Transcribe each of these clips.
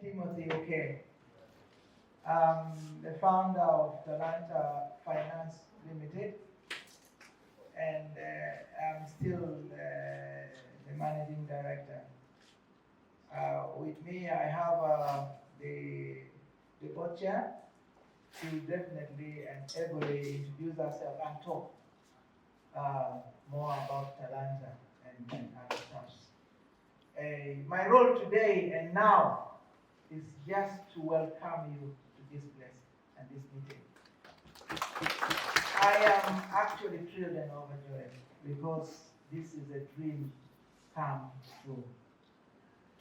Timothy, okay. I'm the founder of Talanta Finance Limited, and I'm still the managing director. With me, I have the board chair. She will definitely and ably introduce herself and talk more about Talanta and other stuff. My role today and now is just to welcome you to this place and this meeting. I am actually thrilled and overjoyed because this is a dream come true.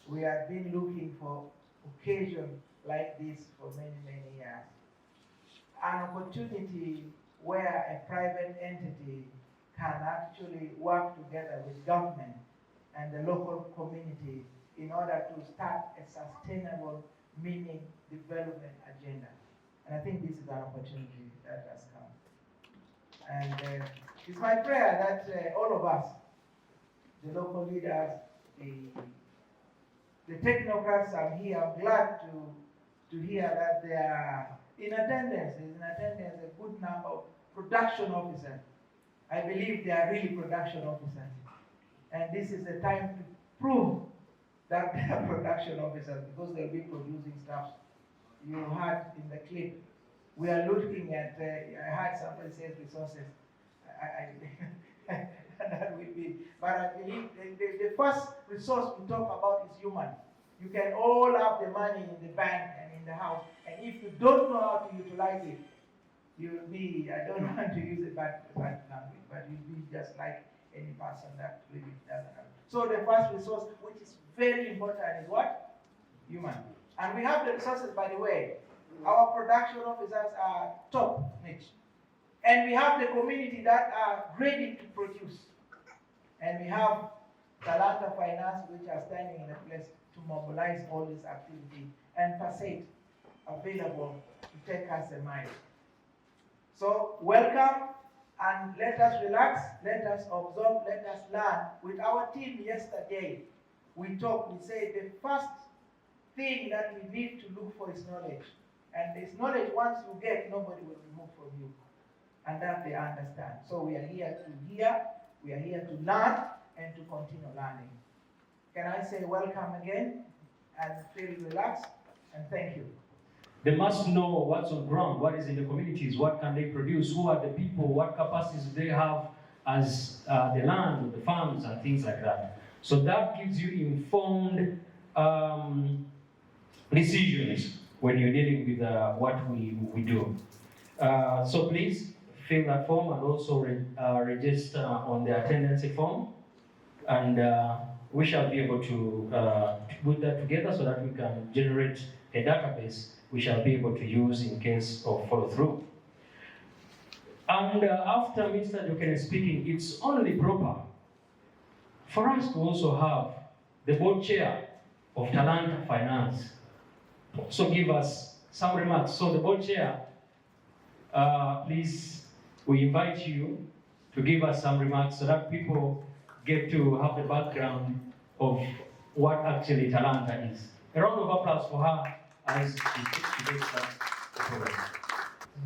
We have been looking for occasion like this for many, many years. An opportunity where a private entity can actually work together with government and the local community in order to start a sustainable, meaning development agenda. And I think this is an opportunity that has come. And it's my prayer that all of us, the local leaders, the technocrats are here. I'm glad to hear that they are in attendance. There's in attendance a good number of production officers. I believe they are really production officers. And this is the time to prove that they are production officers because they'll be producing stuff. You heard in the clip, we are looking at, I heard somebody say resources. That will be, but I believe the first resource we talk about is human. You can all have the money in the bank and in the house, and if you don't know how to utilize it, you will be, I don't want to use a bad language, but you'll be just like any person that really doesn't have. So the first resource, which is very important, is what? Human. And we have the resources, by the way. Our production officers are top niche. And we have the community that are ready to produce. And we have Talanta Finance, which are standing in a place to mobilize all this activity, and PACIED available to take us a mile. So welcome, and let us relax, let us observe, let us learn. With our team yesterday, we talked, we said the first thing that we need to look for is knowledge. And this knowledge, once you get, nobody will remove from you. And that they understand. So we are here to hear, we are here to learn, and to continue learning. Can I say welcome again, and feel relaxed, and thank you. They must know what's on ground, what is in the communities, what can they produce, who are the people, what capacities they have as the land, the farms, and things like that. So that gives you informed decisions when you're dealing with what we do. So please fill that form and also register on the attendance form, and we shall be able to put that together so that we can generate a database we shall be able to use in case of follow-through. And after Mr. Jokenne is speaking, it's only proper for us to also have the board chair of Talanta Finance also give us some remarks. So the board chair, please, we invite you to give us some remarks so that people get to have the background of what actually Talanta is. A round of applause for her as she takes the program.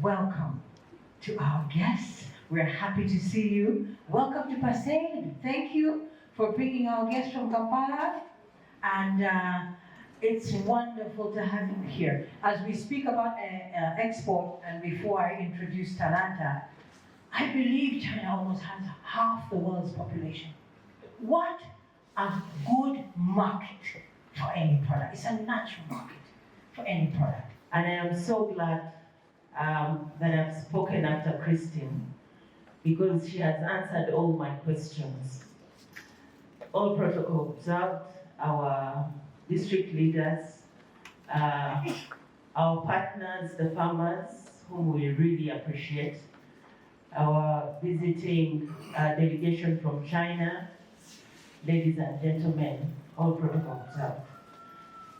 Welcome to our guests. We're happy to see you. Welcome to PACIED. Thank you for bringing our guests from Kampala. And it's wonderful to have you here. As we speak about export, and before I introduce Talanta, I believe China almost has half the world's population. What a good market for any product. It's a natural market for any product. And I am so glad that I've spoken after Christine, because she has answered all my questions. All protocol observed, our district leaders, our partners, the farmers, whom we really appreciate, our visiting delegation from China, ladies and gentlemen, all protocol observed.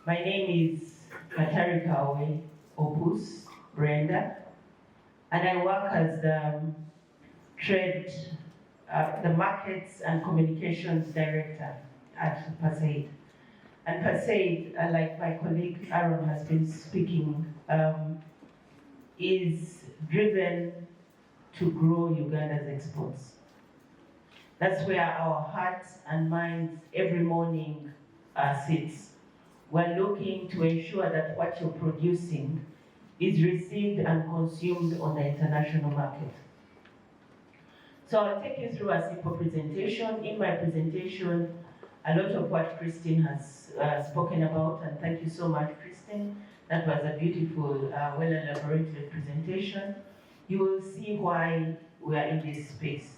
My name is Katarikawe Opus Brenda, and I work as the trade, the markets and communications director at PACIED. And PACIED, like my colleague Aaron has been speaking, is driven to grow Uganda's exports. That's where our hearts and minds every morning sits. We're looking to ensure that what you're producing is received and consumed on the international market. So I'll take you through a simple presentation. In my presentation, a lot of what Christine has spoken about, and thank you so much, Christine. That was a beautiful, well-elaborated presentation. You will see why we are in this space.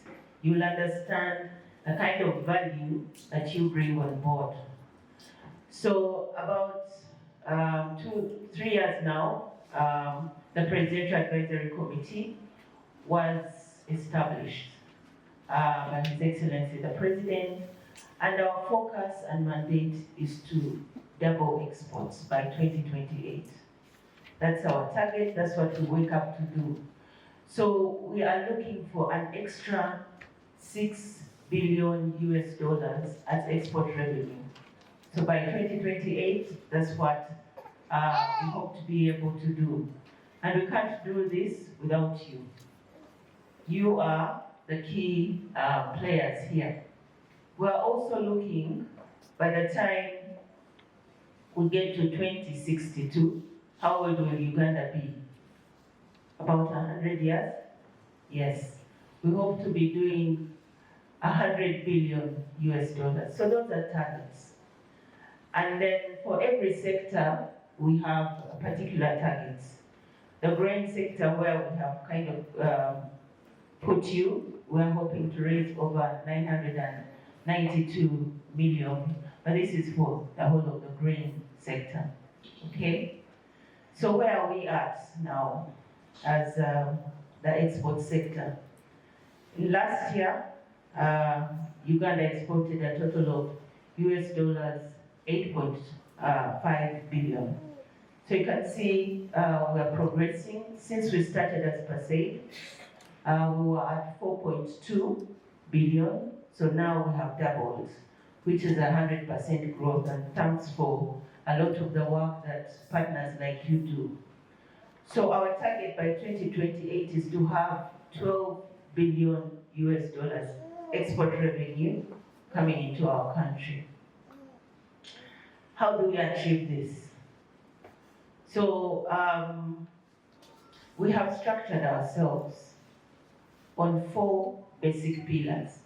You will understand the kind of value that you bring on board. So about 3 years now, the Presidential Advisory Committee was established by His Excellency the President, and our focus and mandate is to double exports by 2028. That's our target, that's what we wake up to do. So we are looking for an extra $6 billion as export revenue. So by 2028, that's what we hope to be able to do. And we can't do this without you. You are the key players here. We're also looking, by the time we get to 2062, how old will Uganda be? About 100 years? Yes. We hope to be doing $100 billion. So those are targets. And then for every sector, we have particular targets. The grain sector, where we have kind of put you, we're hoping to raise over 992 million, but this is for the whole of the grain sector, okay? So where are we at now as the export sector? Last year, Uganda exported a total of $8.5 billion. So you can see we're progressing. Since we started as PACIED, we were at 4.2 billion. So now we have doubled, which is 100% growth. And thanks for a lot of the work that partners like you do. So our target by 2028 is to have $12 billion export revenue coming into our country. How do we achieve this? So we have structured ourselves on 4 basic pillars.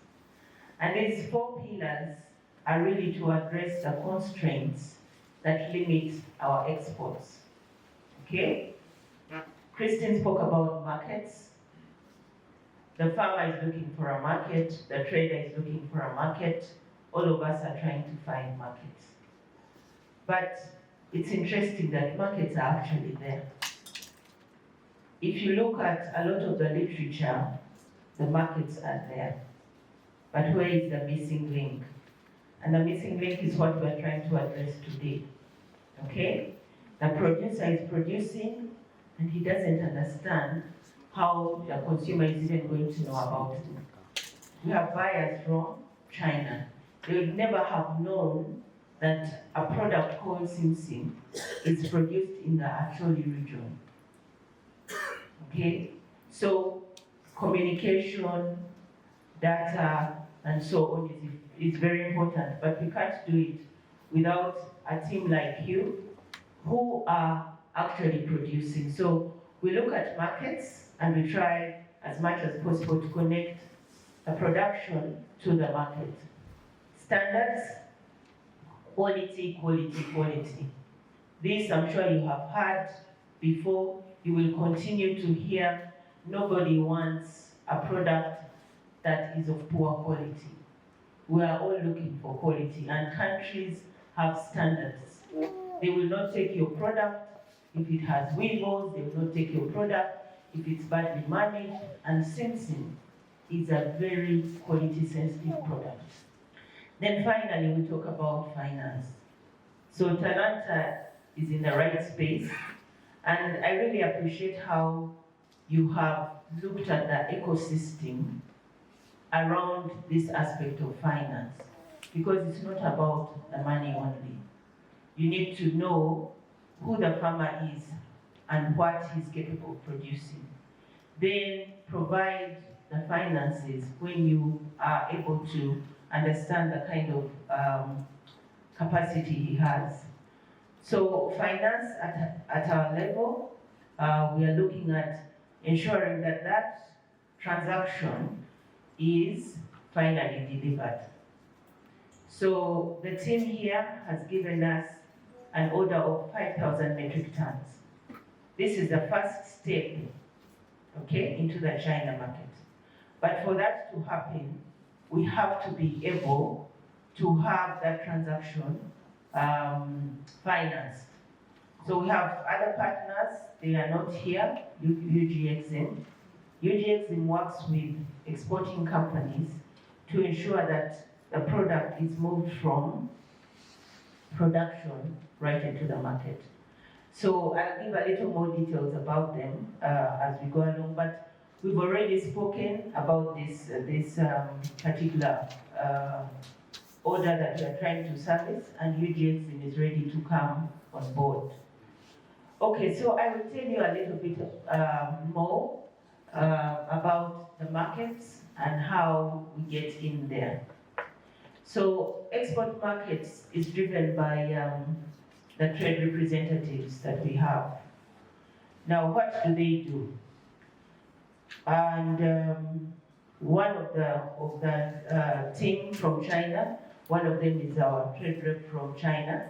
And these 4 pillars are really to address the constraints that limit our exports. Okay? Christine spoke about markets. The farmer is looking for a market, the trader is looking for a market, all of us are trying to find markets. But it's interesting that markets are actually there. If you look at a lot of the literature, the markets are there. But where is the missing link? And the missing link is what we're trying to address today. Okay? The producer is producing, and he doesn't understand how the consumer is even going to know about it. We have buyers from China. They would never have known that a product called Simsim is produced in the Acholi region. Okay? So communication, data, and so on is very important, but we can't do it without a team like you who are actually producing. So we look at markets and we try as much as possible to connect the production to the market. Standards, quality, quality, quality. This I'm sure you have heard before. You will continue to hear nobody wants a product that is of poor quality. We are all looking for quality, and countries have standards. They will not take your product if it has weevils, they will not take your product if it's badly managed, and Simsim is a very quality sensitive product. Then finally, we talk about finance. So Talanta is in the right space, and I really appreciate how you have looked at the ecosystem around this aspect of finance, because it's not about the money only. you need to know who the farmer is and what he's capable of producing. Then provide the finances when you are able to understand the kind of capacity he has. So finance at our level, we are looking at ensuring that that transaction is finally delivered. So the team here has given us an order of 5,000 metric tons. This is the first step, okay, into the China market. But for that to happen, we have to be able to have that transaction financed. So we have other partners, they are not here, UGXM. UGXM works with exporting companies to ensure that the product is moved from production right into the market. So I'll give a little more details about them as we go along, but we've already spoken about this particular order that we are trying to service, and UGXM is ready to come on board. Okay, so I will tell you a little bit more about the markets and how we get in there. So export markets is driven by the trade representatives that we have. Now, what do they do? And one of the team from China, one of them is our trade rep from China.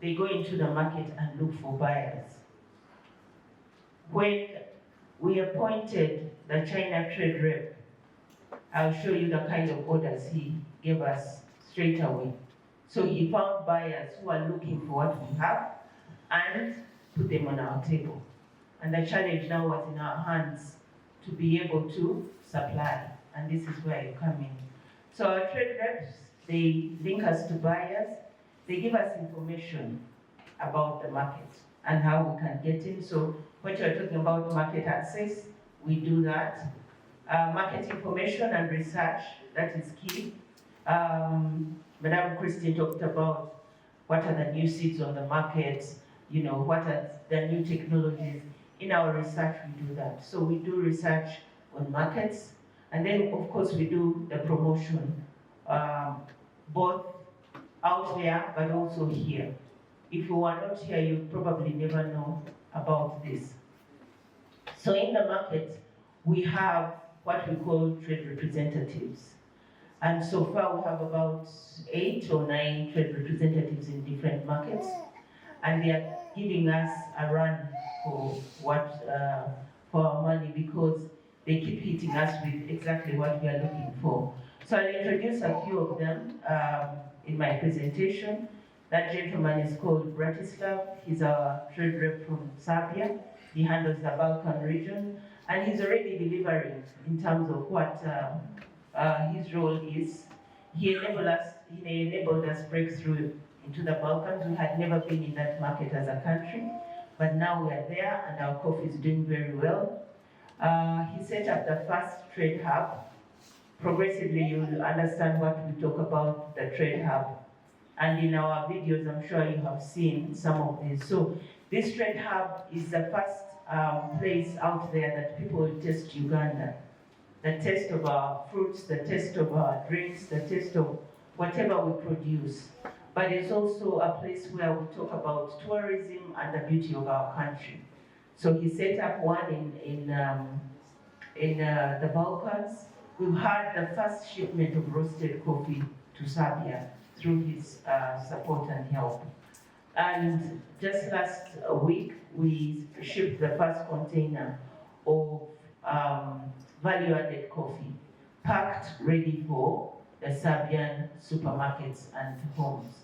They go into the market and look for buyers. When we appointed the China trade rep, I'll show you the kind of orders he gave us straight away. So he found buyers who are looking for what we have and put them on our table. And the challenge now was in our hands to be able to supply. And this is where you come in. So our trade reps, they link us to buyers. They give us information about the market and how we can get in. So what you're talking about market access, we do that. Market information and research, that is key. Madam Christine talked about what are the new seeds on the market, you know, what are the new technologies. In our research, we do that. So we do research on markets, and then of course we do the promotion, both out there, but also here. If you are not here, you probably never know about this. So in the market, we have what we call trade representatives. And so far we have about 8 or 9 trade representatives in different markets. And they are giving us a run for our money because they keep hitting us with exactly what we are looking for. So I'll introduce a few of them in my presentation. That gentleman is called Bratislav. He's our trade rep from Serbia. He handles the Balkan region. And he's already delivering in terms of what his role is. He enabled us breakthrough into the Balkans. We had never been in that market as a country, but now we are there and our coffee is doing very well. He set up the first trade hub. Progressively, you'll understand what we talk about the trade hub. And in our videos, I'm sure you have seen some of these. So this trade hub is the first place out there that people will test Uganda. The taste of our fruits, the taste of our drinks, the taste of whatever we produce. But it's also a place where we talk about tourism and the beauty of our country. So he set up one in the Balkans. We've had the first shipment of roasted coffee to Serbia through his support and help. And just last week, we shipped the first container of value-added coffee, packed ready for the Serbian supermarkets and homes.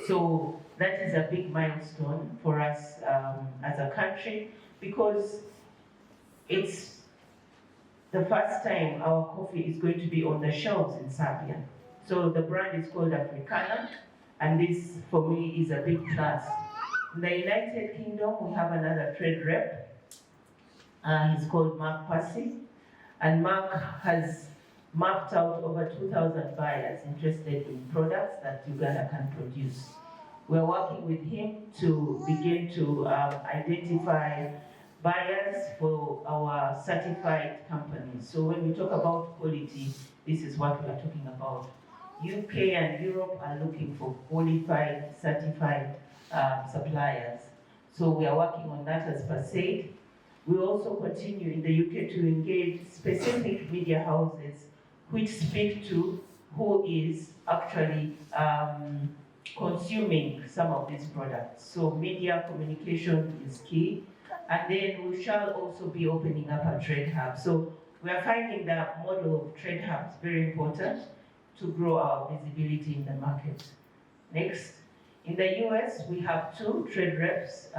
So that is a big milestone for us as a country because it's the first time our coffee is going to be on the shelves in Serbia. So the brand is called Africana, and this for me is a big plus. In the United Kingdom, we have another trade rep. He's called Mark Passy, and Mark has mapped out over 2,000 buyers interested in products that Uganda can produce. We're working with him to begin to identify buyers for our certified companies. So when we talk about quality, this is what we're talking about. UK and Europe are looking for qualified, certified suppliers. So we are working on that as PACIED. We also continue in the UK to engage specific media houses which speak to who is actually consuming some of these products. So media communication is key. And then we shall also be opening up a trade hub. So we are finding the model of trade hubs very important to grow our visibility in the market. Next, in the US, we have 2 trade reps.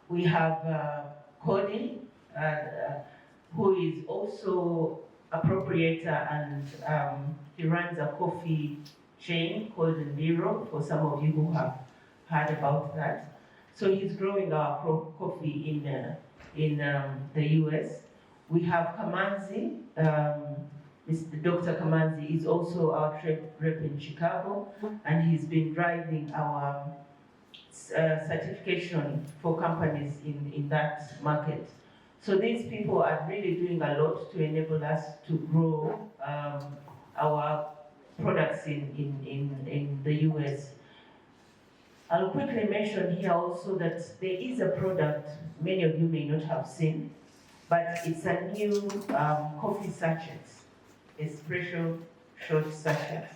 We have Cody, who is also a proprietor, and he runs a coffee chain called Nero, for some of you who have heard about that. So he's growing our coffee in the US. We have Kamanzi. Mr. Dr. Kamanzi is also our trade rep in Chicago, and he's been driving our certification for companies in that market. So these people are really doing a lot to enable us to grow our products in the US. I'll quickly mention here also that there is a product many of you may not have seen, but it's a new coffee sachets, espresso short sachets,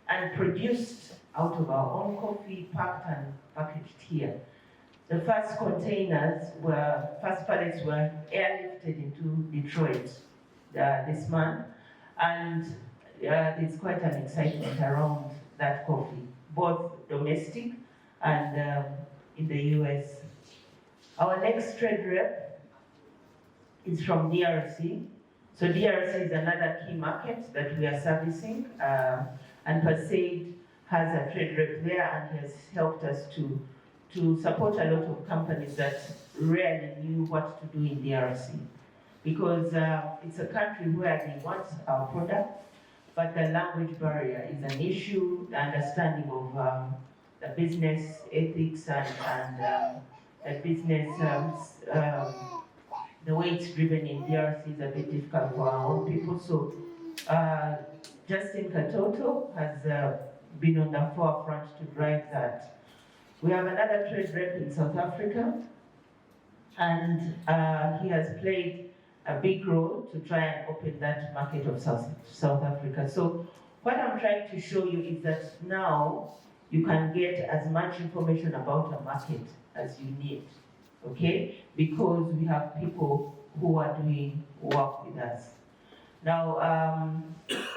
and produced out of our own coffee, packed and packaged here. The first pallets were airlifted into Detroit this month, and there's quite an excitement around that coffee, both domestic and in the US. Our next trade rep is from DRC. So DRC is another key market that we are servicing, and PACIED has a trade rep there and has helped us to support a lot of companies that rarely knew what to do in DRC. Because it's a country where they want our product, but the language barrier is an issue, the understanding of the business ethics and the business, the way it's driven in DRC is a bit difficult for our own people. So Justin Katoto has been on the forefront to drive that. We have another trade rep in South Africa, and he has played a big role to try and open that market of South Africa. So what I'm trying to show you is that now you can get as much information about a market as you need, okay? Because we have people who are doing work with us. Now,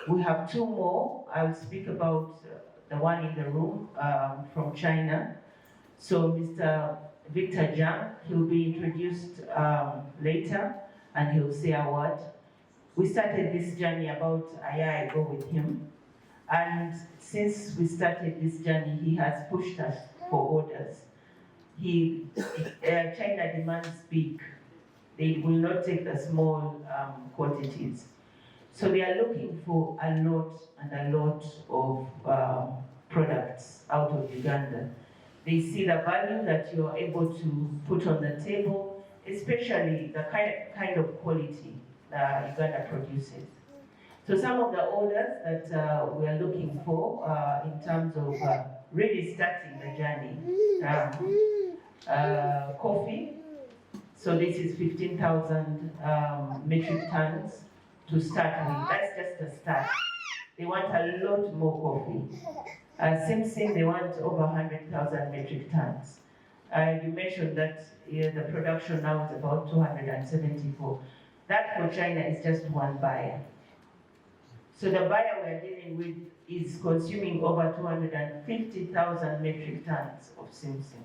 we have 2 more. I'll speak about the one in the room from China. So Mr. Victor Zhang, he'll be introduced later, and he'll say a word. We started this journey about a year ago with him, and since we started this journey, he has pushed us for orders. China demands big. They will not take the small quantities. So they are looking for a lot of products out of Uganda. They see the value that you are able to put on the table, especially the kind of quality that Uganda produces. So some of the orders that we are looking for in terms of really starting the journey. Coffee, so this is 15,000 metric tons to start with. That's just a start. They want a lot more coffee. Simsim, they want over 100,000 metric tons. You mentioned that the production now is about 274. That for China is just one buyer. So the buyer we're dealing with is consuming over 250,000 metric tons of Simsim.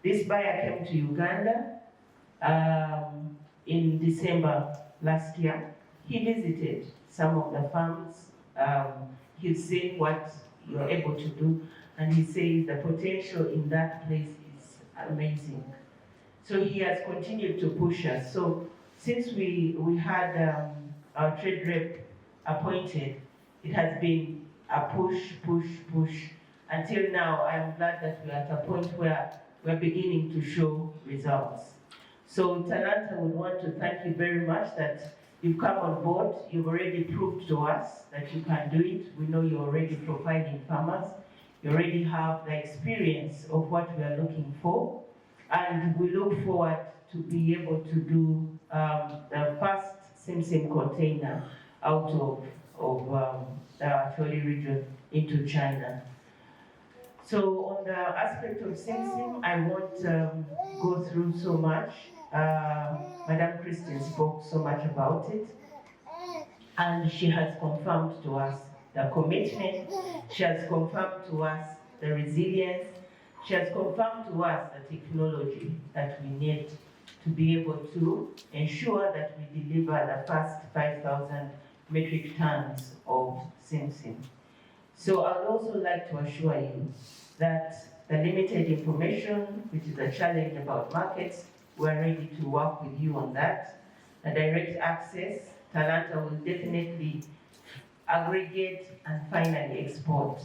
This buyer came to Uganda in December last year. He visited some of the farms. He's seen what you're able to do, and he says the potential in that place is amazing. So he has continued to push us. So since we had our trade rep appointed, it has been a push, until now, I'm glad that we're at a point where we're beginning to show results. So Talanta would want to thank you very much that you've come on board. You've already proved to us that you can do it. We know you're already providing farmers. You already have the experience of what we are looking for. And we look forward to be able to do the first Simsim container out of the Acholi region into China. So on the aspect of Simsim, I won't go through so much. Madam Christine spoke so much about it, and she has confirmed to us the commitment, she has confirmed to us the resilience, she has confirmed to us the technology that we need to be able to ensure that we deliver the first 5,000 metric tons of Simsim. So I would also like to assure you that the limited information, which is a challenge about markets, we're ready to work with you on that. The direct access, Talanta will definitely aggregate and finally export,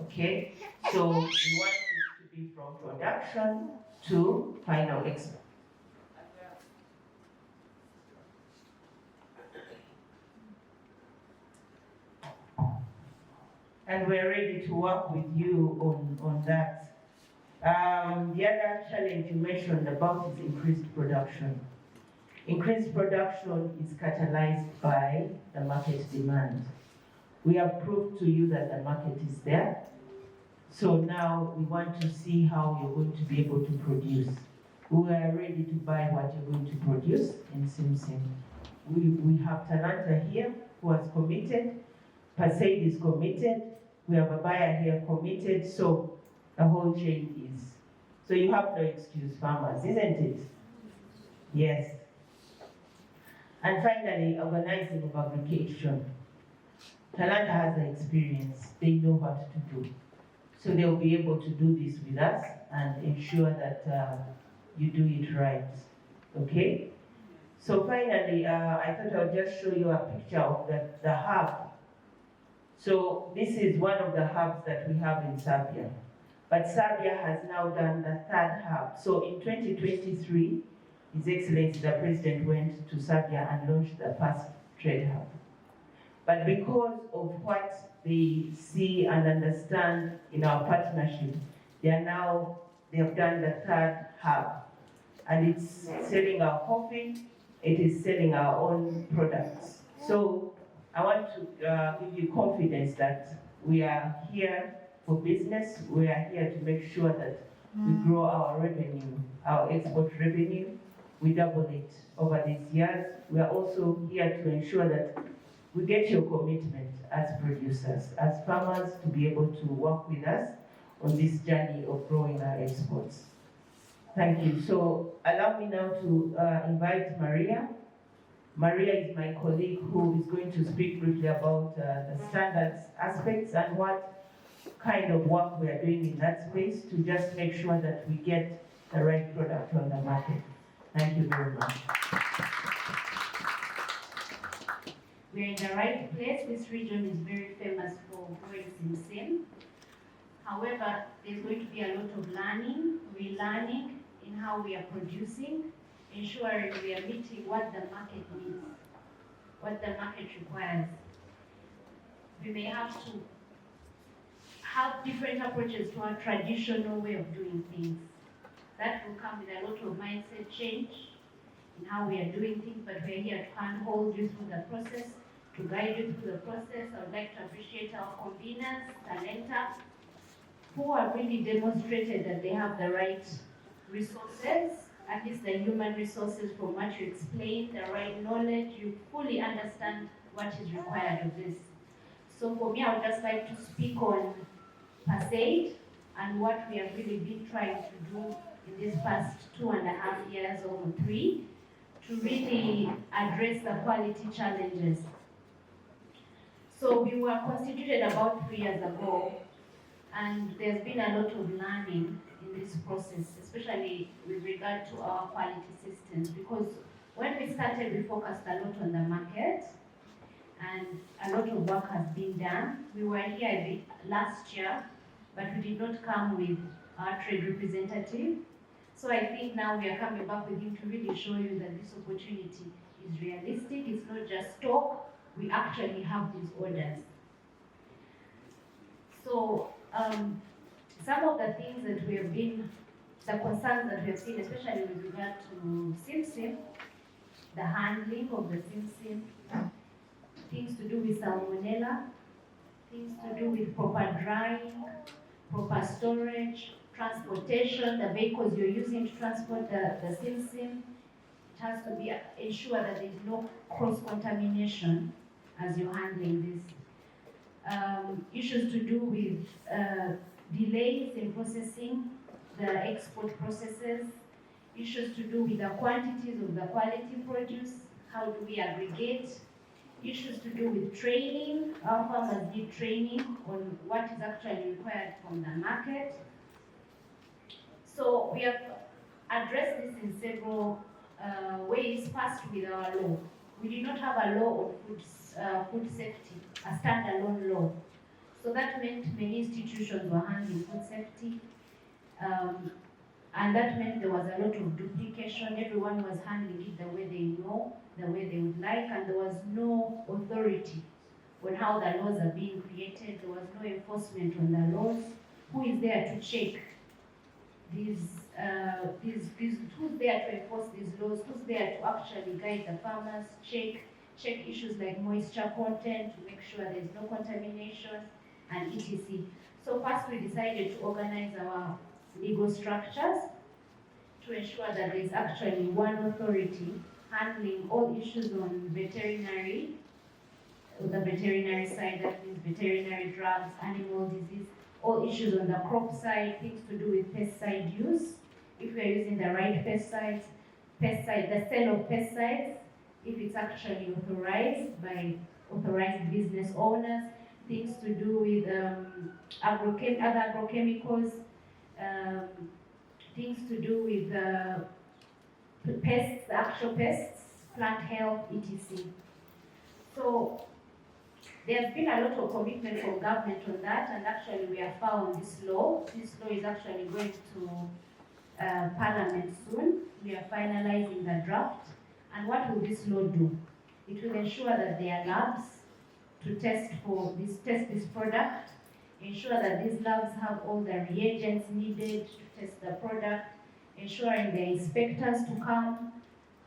okay? So we want it to be from production to final export. And we're ready to work with you on that. The other challenge you mentioned about is increased production. Increased production is catalyzed by the market demand. We have proved to you that the market is there. So now we want to see how you're going to be able to produce. We are ready to buy what you're going to produce in Simsim. We have Talanta here who has committed. PACIED is committed. We have a buyer here committed. So the whole chain is. So you have no excuse, farmers, isn't it? Yes. And finally, organizing of aggregation. Talanta has the experience. They know what to do. So they'll be able to do this with us and ensure that you do it right. Okay? So finally, I thought I'll just show you a picture of the hub. So this is one of the hubs that we have in Serbia. But Serbia has now done the third hub. So in 2023, His Excellency the President went to Serbia and launched the first trade hub. But because of what they see and understand in our partnership, they have done the third hub. And it's selling our coffee, it is selling our own products. So I want to give you confidence that we are here for business. We are here to make sure that we grow our revenue, our export revenue. We double it over these years. We are also here to ensure that we get your commitment as producers, as farmers, to be able to work with us on this journey of growing our exports. Thank you. So allow me now to invite Maria. Maria is my colleague who is going to speak briefly about the standards aspects and what kind of work we are doing in that space to just make sure that we get the right product on the market. Thank you very much. We're in the right place. This region is very famous for growing Simsim. However, there's going to be a lot of learning, relearning in how we are producing, ensuring we are meeting what the market needs, what the market requires. We may have to have different approaches to our traditional way of doing things. That will come with a lot of mindset change in how we are doing things, but we're here to handhold you through the process, to guide you through the process. I would like to appreciate our conveners, Talanta, who have really demonstrated that they have the right resources, at least the human resources from what you explained, the right knowledge, you fully understand what is required of this. So for me, I would just like to speak on PACIED and what we have really been trying to do in these past 2.5 years or 3 to really address the quality challenges. So we were constituted about 3 years ago, and there's been a lot of learning in this process, especially with regard to our quality systems, because when we started, we focused a lot on the market, and a lot of work has been done. We were here last year but we did not come with our trade representative. So I think now we are coming back with him to really show you that this opportunity is realistic. It's not just talk, we actually have these orders. So some of the things that we have been, the concerns that we have seen, especially with regard to Simsim, the handling of the Simsim, things to do with salmonella, things to do with proper drying, proper storage, transportation, the vehicles you're using to transport the Simsim. It has to be ensure that there's no cross-contamination as you're handling this. Issues to do with delays in processing the export processes, issues to do with the quantities of the quality produce, how do we aggregate, issues to do with training, our farmers need training on what is actually required from the market. So we have addressed this in several ways. First, with our law. We did not have a law on food safety, a standalone law. So that meant many institutions were handling food safety, and that meant there was a lot of duplication. Everyone was handling it the way they know, the way they would like, and there was no authority on how the laws are being created. There was no enforcement on the laws. Who is there to check these, who's there to enforce these laws? Who's there to actually guide the farmers, check issues like moisture content to make sure there's no contamination, and etc. So first we decided to organize our legal structures to ensure that there's actually one authority handling all issues on veterinary, the veterinary side, that means veterinary drugs, animal disease, all issues on the crop side, things to do with pesticide use, if we are using the right pesticides, the sale of pesticides, if it's actually authorized by authorized business owners, things to do with other agrochemicals, things to do with pests, actual pests, plant health, etc. So there's been a lot of commitment from government on that, and actually we have found this law. This law is actually going to Parliament soon. We are finalizing the draft. And what will this law do? It will ensure that there are labs to test this product, ensure that these labs have all the reagents needed to test the product, ensuring the inspectors to come,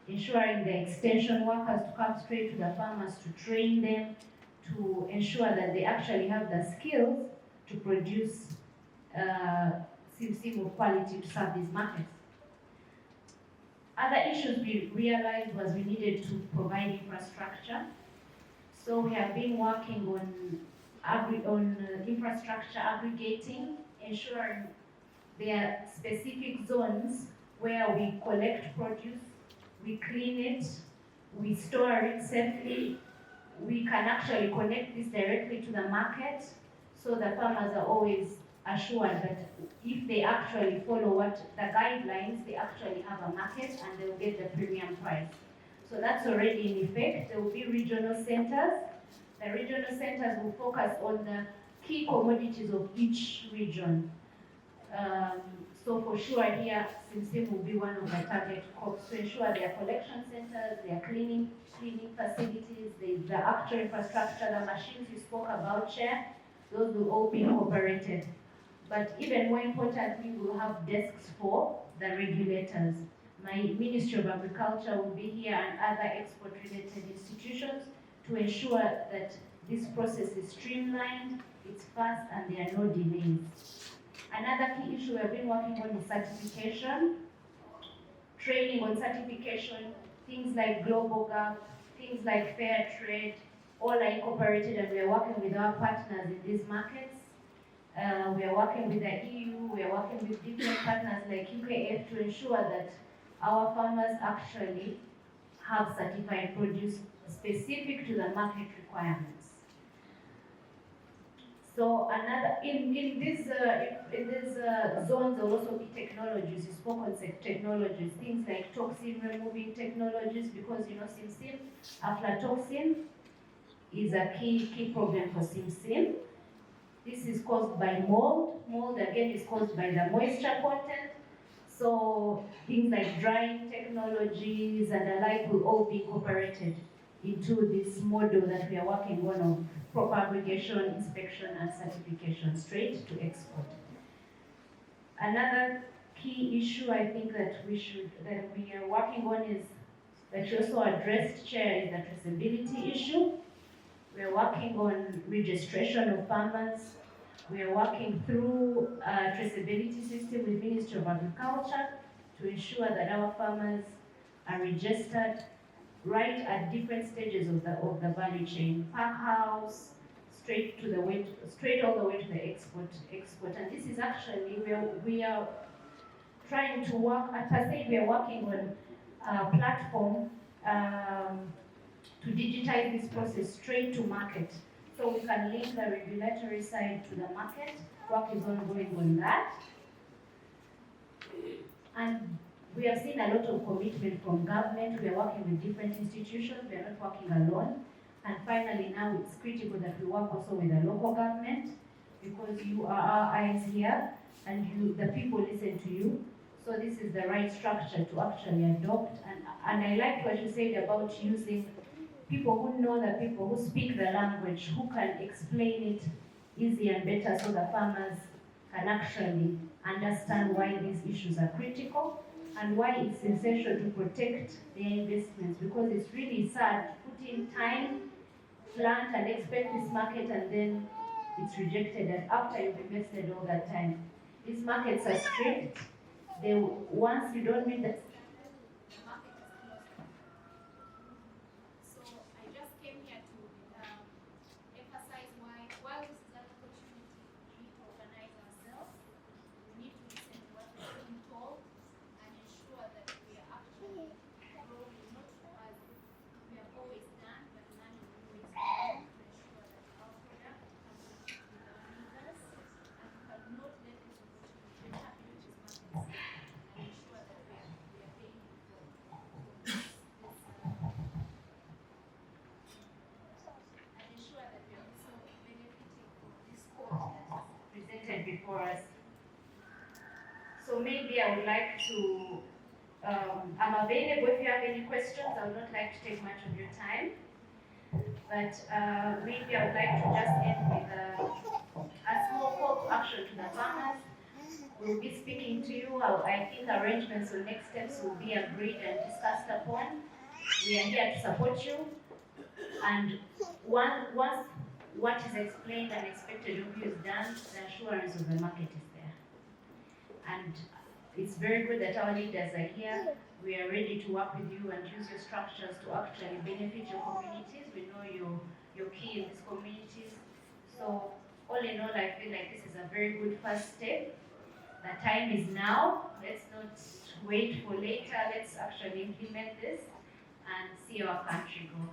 ensuring the extension workers to come straight to the farmers to train them, to ensure that they actually have the skills to produce Simsim of quality to serve these markets. Other issues we realized was we needed to provide infrastructure. So we have been working on infrastructure aggregating, ensuring there are specific zones where we collect produce, we clean it, we store it safely. We can actually connect this directly to the market, so the farmers are always assured that if they actually follow the guidelines, they actually have a market and they'll get the premium price. So that's already in effect. There will be regional centers. The regional centers will focus on the key commodities of each region. So for sure here, Simsim will be one of the target crops to ensure their collection centers, their cleaning facilities, the actual infrastructure, the machines you spoke about, Chair, those will all be incorporated. But even more importantly, we'll have desks for the regulators. My Ministry of Agriculture will be here and other export-related institutions to ensure that this process is streamlined, it's fast, and there are no delays. Another key issue we've been working on is certification, training on certification, things like global gap, things like fair trade, all are incorporated, and we are working with our partners in these markets. We are working with the EU, we are working with different partners like UKF to ensure that our farmers actually have certified produce specific to the market requirements. So another, in these zones there will also be technologies. You spoke on technologies, things like toxin removing technologies, because you know Simsim, aflatoxin is a key problem for Simsim. This is caused by mold. Mold again is caused by the moisture content. So things like drying technologies and the like will all be incorporated into this model that we are working on of proper aggregation, inspection, and certification straight to export. Another key issue I think that we are working on is that you also addressed, Chair, is the traceability issue. We are working on registration of farmers. We are working through a traceability system with Ministry of Agriculture to ensure that our farmers are registered right at different stages of the value chain, pack house, straight all the way to the export. And this is actually where we are trying to work. At PACIED, we are working on a platform to digitize this process straight to market. So we can link the regulatory side to the market. Work is ongoing on that. And we have seen a lot of commitment from government. We are working with different institutions. We are not working alone. And finally, now it's critical that we work also with the local government, because you are our eyes here and the people listen to you. So this is the right structure to actually adopt. And I liked what you said about using people who know the people, who speak the language, who can explain it easy and better so the farmers can actually understand why these issues are critical and why it's essential to protect their investments, because it's really sad to put in time, plant and expect this market and then it's rejected, and after you've invested all that time. These markets are strict. Once you don't meet the before us. So maybe I would like to, I'm available if you have any questions. I would not like to take much of your time. But maybe I would like to just end with a small call to action to the farmers. We'll be speaking to you. I think arrangements or next steps will be agreed and discussed upon. We are here to support you. And once what is explained and expected of you is done, the assurance of the market is there. And it's very good that our leaders are here. We are ready to work with you and use your structures to actually benefit your communities. We know you're key in these communities. So all in all, I feel like this is a very good first step. The time is now. Let's not wait for later. Let's actually implement this and see our country go.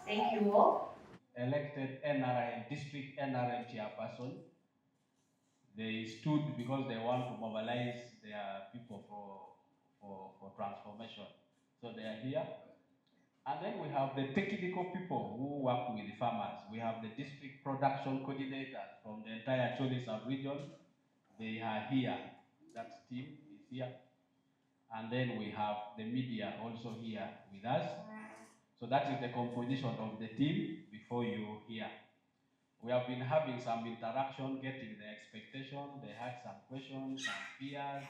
Thank you all. Elected NRL, district NRL chairperson. They stood because they want to mobilize their people for transformation. So they are here. And then we have the technical people who work with the farmers. We have the district production coordinators from the entire Acholi sub-region. They are here. That team is here. And then we have the media also here with us. So that is the composition of the team before you here. We have been having some interaction, getting the expectation. They had some questions, some fears,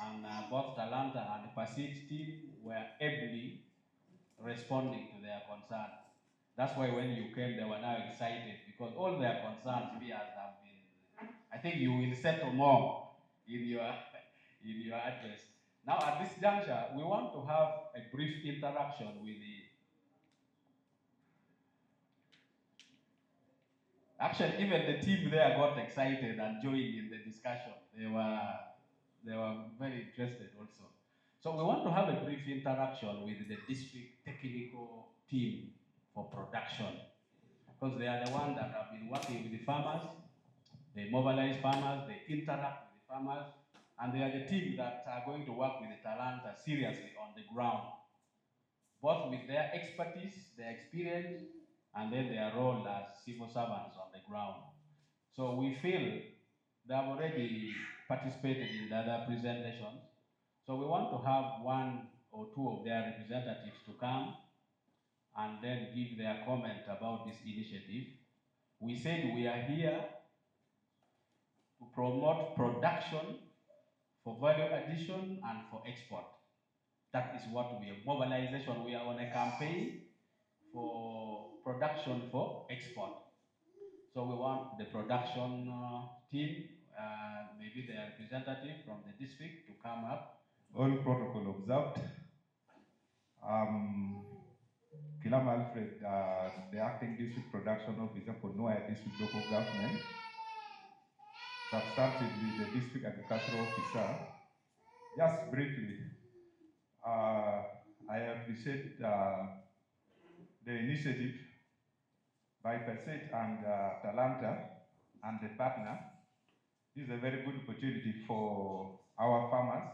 and both Talanta and PACIED team were ably responding to their concerns. That's why when you came, they were now excited because all their concerns, fears have been. I think you will settle more in your address. Now, at this juncture, we want to have a brief interaction with the. Actually, even the team there got excited and joined in the discussion. They were very interested also. So we want to have a brief interaction with the district technical team for production, because they are the ones that have been working with the farmers. They mobilize farmers, they interact with the farmers, and they are the team that are going to work with the Talanta seriously on the ground, both with their expertise, their experience, and then their role as civil servants on the ground. So we feel they have already participated in the other presentations. So we want to have one or two of their representatives to come and then give their comment about this initiative. We said we are here to promote production for value addition and for export. That is what we are. Mobilization, we are on a campaign for production for export. So we want the production team, maybe the representative from the district to come up. All protocol observed. Kilama Alfred, the acting district production officer for Noya District Local Government, substantively the district agricultural officer. Just briefly, I appreciate the initiative by PACIED and Talanta and the partner. This is a very good opportunity for our farmers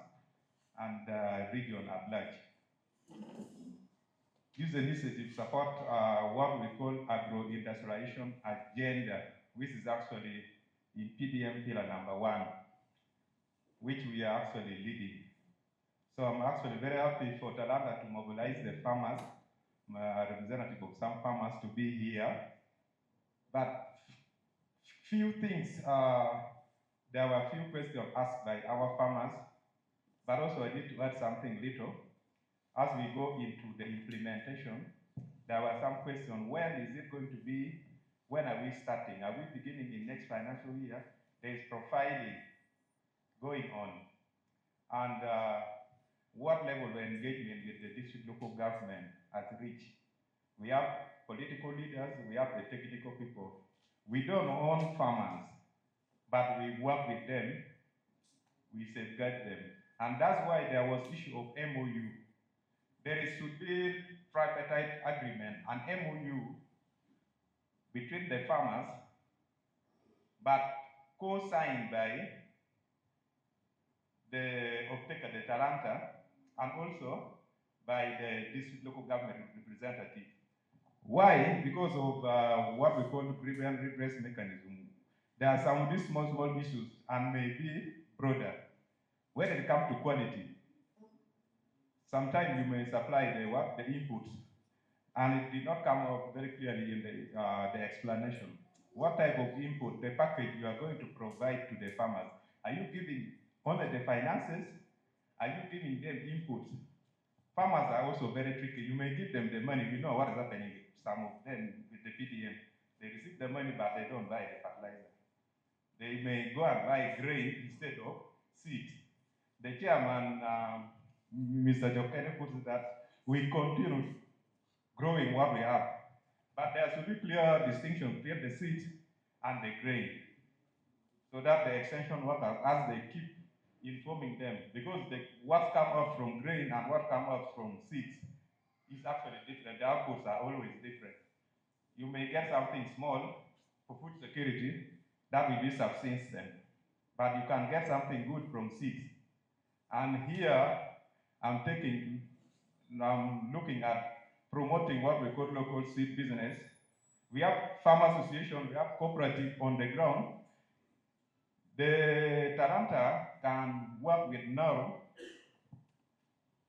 and the region at large. This initiative supports what we call agro-industrialization agenda, which is actually in PDM pillar number 1, which we are actually leading. So I'm actually very happy for Talanta to mobilize the farmers, representative of some farmers to be here. But few things, there were few questions asked by our farmers, but also I need to add something little. As we go into the implementation, there were some questions. When is it going to be? When are we starting? Are we beginning in next financial year? There is profiling going on. And what level of engagement with the district local government has reached? We have political leaders, we have the technical people. We don't own farmers, but we work with them, we safeguard them. And that's why there was issue of MOU. There should be tripartite agreement, an MOU between the farmers, but co-signed by the offtake, the Talanta, and also by the district local government representative. Why? Because of what we call grievance redress mechanism. There are some of these small issues and maybe broader. When it comes to quality, sometimes you may supply the inputs, and it did not come out very clearly in the explanation. What type of input, the package you are going to provide to the farmers? Are you giving only the finances? Are you giving them inputs? Farmers are also very tricky. You may give them the money, you know what is happening. Some of them with the PDM, they receive the money, but they don't buy the fertilizer. They may go and buy grain instead of seed. The chairman, Mr. Jokenne, puts it that we continue growing what we have, but there should be clear distinction between the seed and the grain, so that the extension workers, as they keep informing them, because what comes out from grain and what comes out from seeds is actually different. The outputs are always different. You may get something small for food security that will be subsistence, but you can get something good from seeds. And here, I'm looking at promoting what we call local seed business. We have farm association, we have cooperative on the ground. The Talanta can work with NARO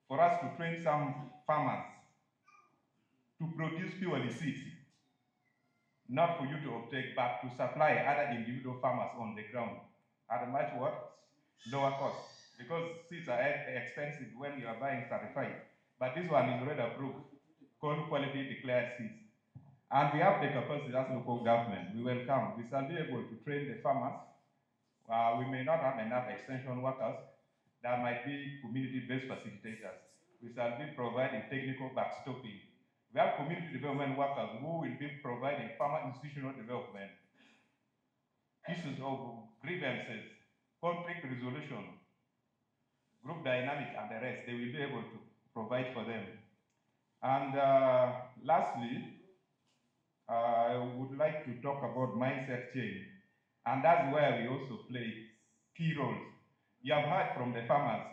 for us to train some farmers to produce purely seeds, not for you to obtain, but to supply other individual farmers on the ground at a much lower cost, because seeds are expensive when you are buying certified. But this one is already approved, called quality declared seeds. And we have the capacity as local government. We will come. We shall be able to train the farmers. We may not have enough extension workers. There might be community-based facilitators. We shall be providing technical backstopping. We have community development workers who will be providing farmer institutional development, issues of grievances, conflict resolution, group dynamic, and the rest. They will be able to provide for them. And lastly, I would like to talk about mindset change. And that's where we also play key roles. You have heard from the farmers.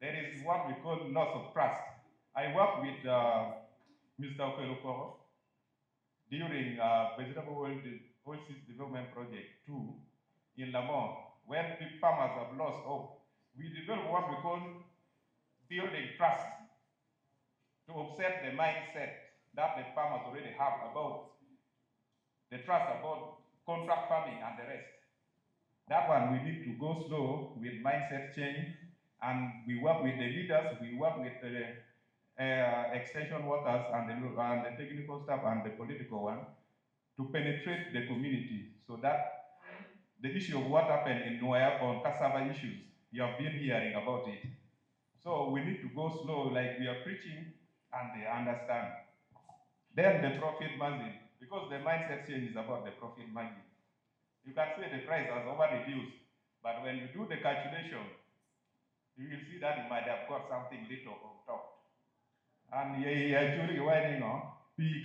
There is what we call loss of trust. I worked with Mr. Okelokoro during Vegetable Oil Oasis Development Project 2 in Lamont, when big farmers have lost hope. We develop what we call building trust to offset the mindset that the farmers already have about the trust about contract farming and the rest. That one we need to go slow with mindset change, and we work with the leaders, we work with the extension workers and the technical staff and the political one to penetrate the community so that the issue of what happened in Noel on cassava issues, you have been hearing about it. So we need to go slow like we are preaching and they understand. Then the profit margin, because the mindset change is about the profit margin. You can say the price has over-reduced, but when you do the calculation, you will see that you might have got something little on top. And you actually winding on, you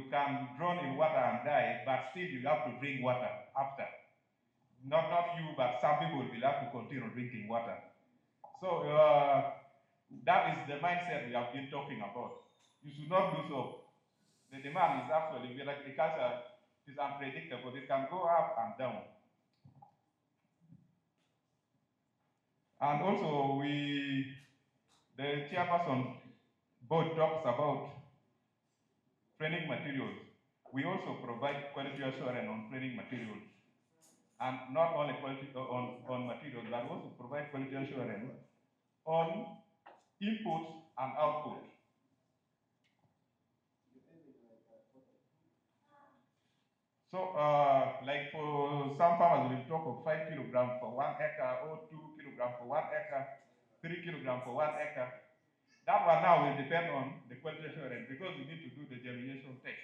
can drown in water and die, but still you have to drink water after. Not you, but some people will have to continue drinking water. So that is the mindset we have been talking about. You should not do so. The demand is actually, with agriculture, is unpredictable. It can go up and down. And also, the chairperson board talks about training materials. We also provide quality assurance on training materials. And not only quality on materials, but also provide quality assurance on input and output. So, like for some farmers, we'll talk of 5 kilograms for 1 acre, or 2 kilograms for 1 acre, 3 kilograms for 1 acre. That one now will depend on the quality assurance because we need to do the germination test.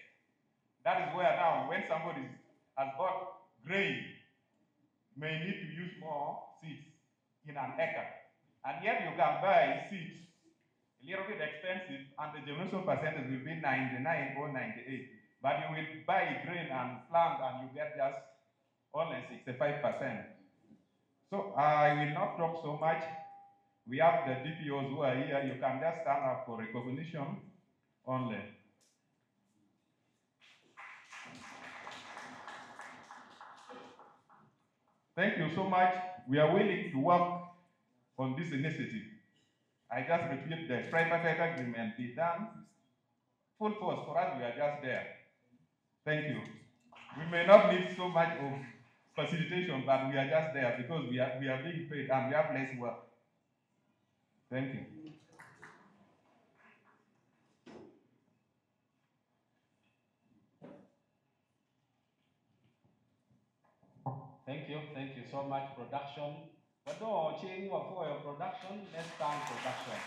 That is where now, when somebody has got grain, may need to use more seeds in an acre. And yet you can buy seeds a little bit expensive, and the germination percentage will be 99 or 98. But you will buy grain and plant and you get just only 65%. So I will not talk so much. We have the DPOs who are here. You can just stand up for recognition only. Thank you so much. We are willing to work on this initiative. I just repeat the tripartite agreement be done. Full force for us, we are just there. Thank you. We may not need so much of facilitation, but we are just there because we are being paid and we have less work. Thank you. Thank you so much, production. But no, change for your production, let's start production.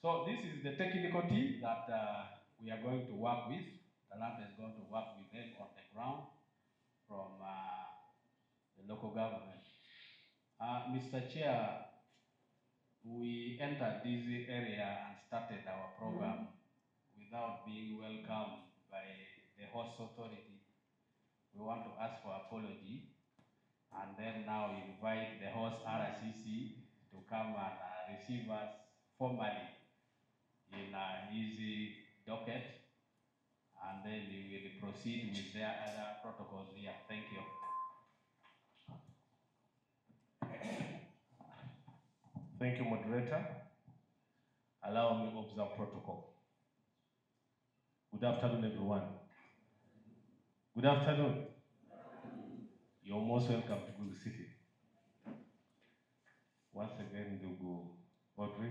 So this is the technical team that we are going to work with. Talanta is going to work with them on the ground from the local government. Mr. Chair, we entered this area and started our program without being welcomed by the host authority. We want to ask for apology and then now invite the host RDCs to come and receive us formally in his docket, and then we will proceed with their other protocols here. Thank you. Thank you, moderator. Allow me to observe protocol. Good afternoon, everyone. Good afternoon. You're most welcome to Gulu City. Once again, Ndugu Audrey,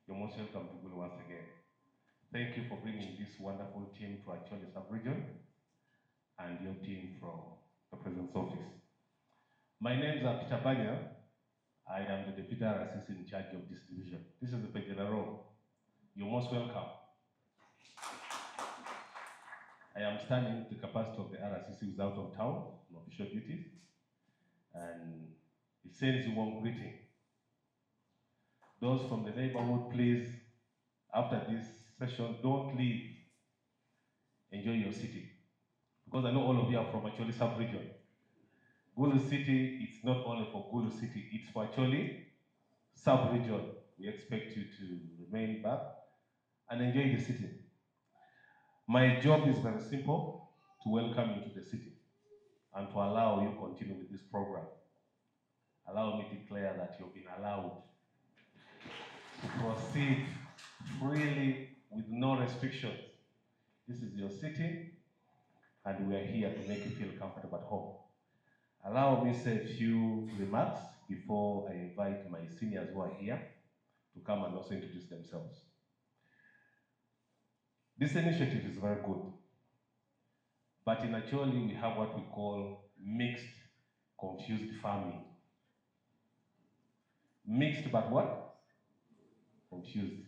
you're most welcome to Gulu once again. Thank you for bringing this wonderful team to Acholi sub-region and your team from the President's office. My name is Peter Banya. I am the Deputy RDC in charge of this division. This is the General. You're most welcome. I am standing in the capacity of the RDC who is out of town on official duties, and it sends you warm greeting. Those from the neighborhood, please, after this session, don't leave. Enjoy your city. Because I know all of you are from Acholi sub-region. Gulu City, it's not only for Gulu City, it's for Acholi sub-region. We expect you to remain back and enjoy the city. My job is very simple, to welcome you to the city and to allow you to continue with this program. Allow me to declare that you've been allowed to proceed freely with no restrictions. This is your city, and we are here to make you feel comfortable at home. Allow me to say a few remarks before I invite my seniors who are here to come and also introduce themselves. This initiative is very good, but in Acholi we have what we call mixed, confused farming. Mixed but what? Confused.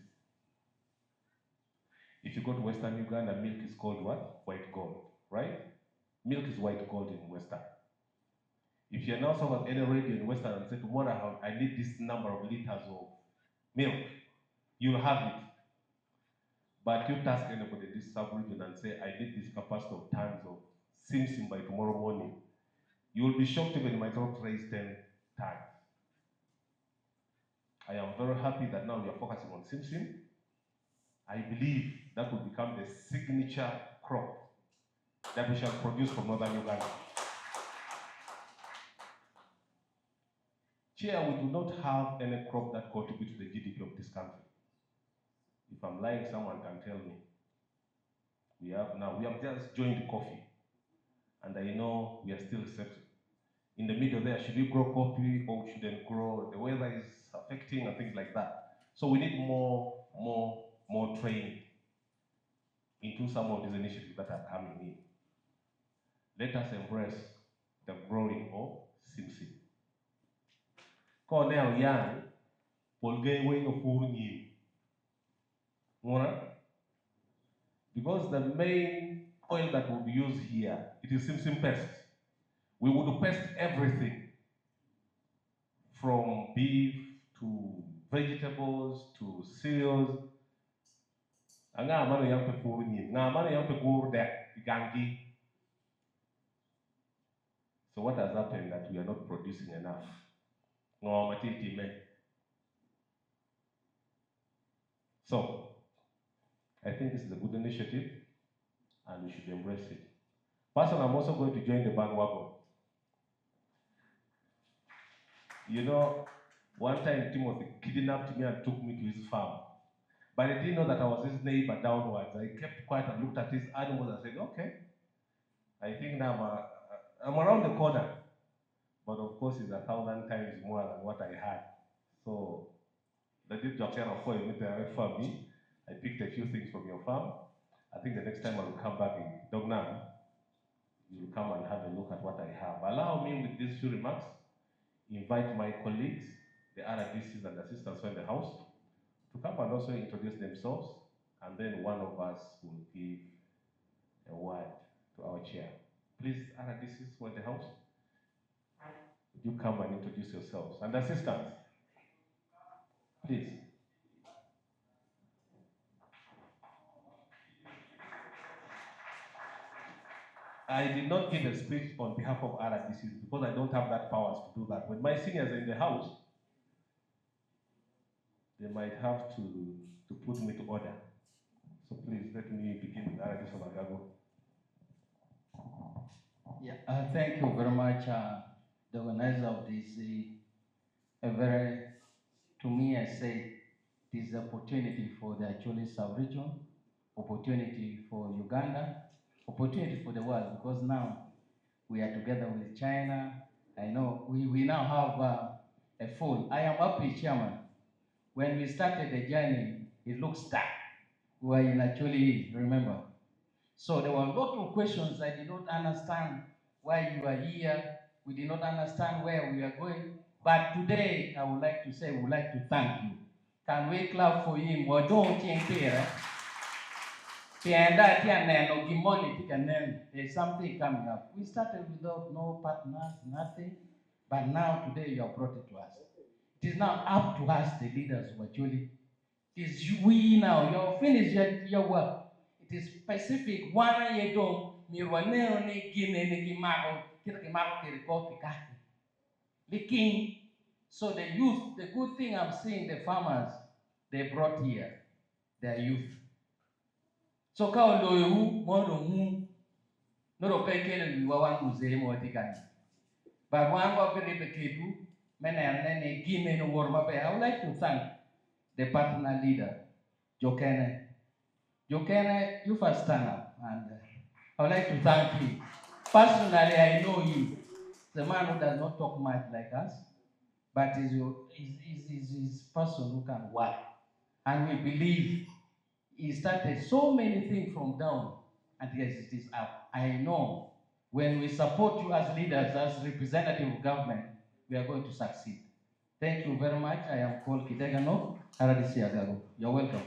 If you go to Western Uganda, milk is called what? White gold, right? Milk is white gold in Western. If you're now someone any radio in Western and say tomorrow I need this number of liters of milk, you'll have it. But you task anybody in this sub-region and say, I need this capacity of tons of Simsim by tomorrow morning, you will be shocked even you might not raise 10 tons. I am very happy that now we are focusing on Simsim. I believe that will become the signature crop that we shall produce from Northern Uganda. Chair, we do not have any crop that contributes to the GDP of this country. If I'm lying, someone can tell me. We have just joined coffee, and I know we are still searching. In the middle there, should we grow coffee or shouldn't grow? The weather is affecting and things like that. So we need more training into some of these initiatives that are coming in. Let us embrace the growing of Simsim. Cornell Young, Polgay of Furni. Because the main oil that would be used here, it is Simsim paste. We would paste everything from beef to vegetables to cereals. So what has happened that we are not producing enough? So I think this is a good initiative and we should embrace it. Personally, I'm also going to join the bandwagon. You know, one time Timothy kidnapped me and took me to his farm. But I didn't know that I was his neighbor downwards. I kept quiet and looked at his animals and said, okay, I think now I'm around the corner. But of course, it's 1,000 times more than what I had. So the deep Jokenne for me. I picked a few things from your farm. I think the next time I will come back in Dognam, you will come and have a look at what I have. Allow me with these few remarks, invite my colleagues, the RDCs and assistants in the house, to come and also introduce themselves, and then one of us will give a word to our chair. Please, RDCs in the house, would you come and introduce yourselves? And assistants, please. I did not give a speech on behalf of RDCs because I don't have that powers to do that. When my seniors are in the house, they might have to put me to order. So please let me begin with RDC Magago. Yeah, thank you very much, the organizer of this. To me, I say this is opportunity for the Acholi sub-region, opportunity for Uganda, opportunity for the world, because now we are together with China. I know we now have a full. I am happy, Chairman. When we started the journey, it looks dark. We were in Acholi, remember? So there were a lot of questions I did not understand why you are here. We did not understand where we are going. But today, I would like to say, we would like to thank you. Can we clap for him? There's something coming up. We started without no partners, nothing. But now, today, you have brought it to us. It is now up to us, the leaders of Acholi. It is we now, you have finished your work. It is specific. One year don't the king. So the youth, the good thing I'm seeing, the farmers, they brought here their youth. So ka oloyu mono mu no pe kele wi wa muze mo tikani. But one of the kedu mene gimme no war mabe. I would like to thank the partner leader, Jokenne. Jokenne, you first stand up, and I would like to thank you. Personally, I know you. The man who does not talk much like us, but is a person who can work. And we believe he started so many things from down, and yes, it is up. I know when we support you as leaders, as representative of government, we are going to succeed. Thank you very much. I am called Kitegano, RDC. You're welcome.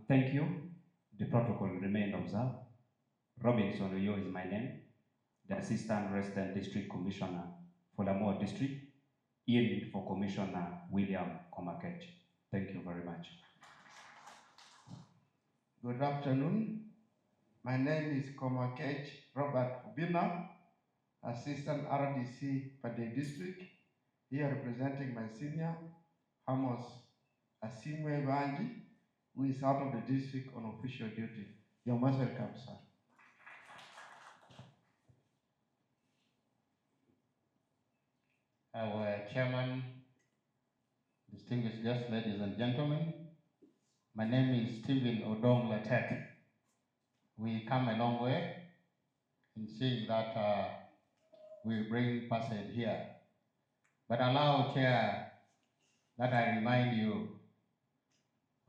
Thank you. The protocol remained observed. Robinson Oyo is my name, the Assistant Resident District Commissioner for Lamour District, in for Commissioner William Komakech. Thank you very much. Good afternoon. My name is Komakech Robert Ubina, Assistant RDC for the district, here representing my senior, Amos Asimwe Banji, who is out of the district on official duty. You're most welcome, sir. Our chairman, distinguished guests, ladies and gentlemen, my name is Stephen Odong Latek. We come a long way in seeing that we bring PACIED here. But allow, Chair, that I remind you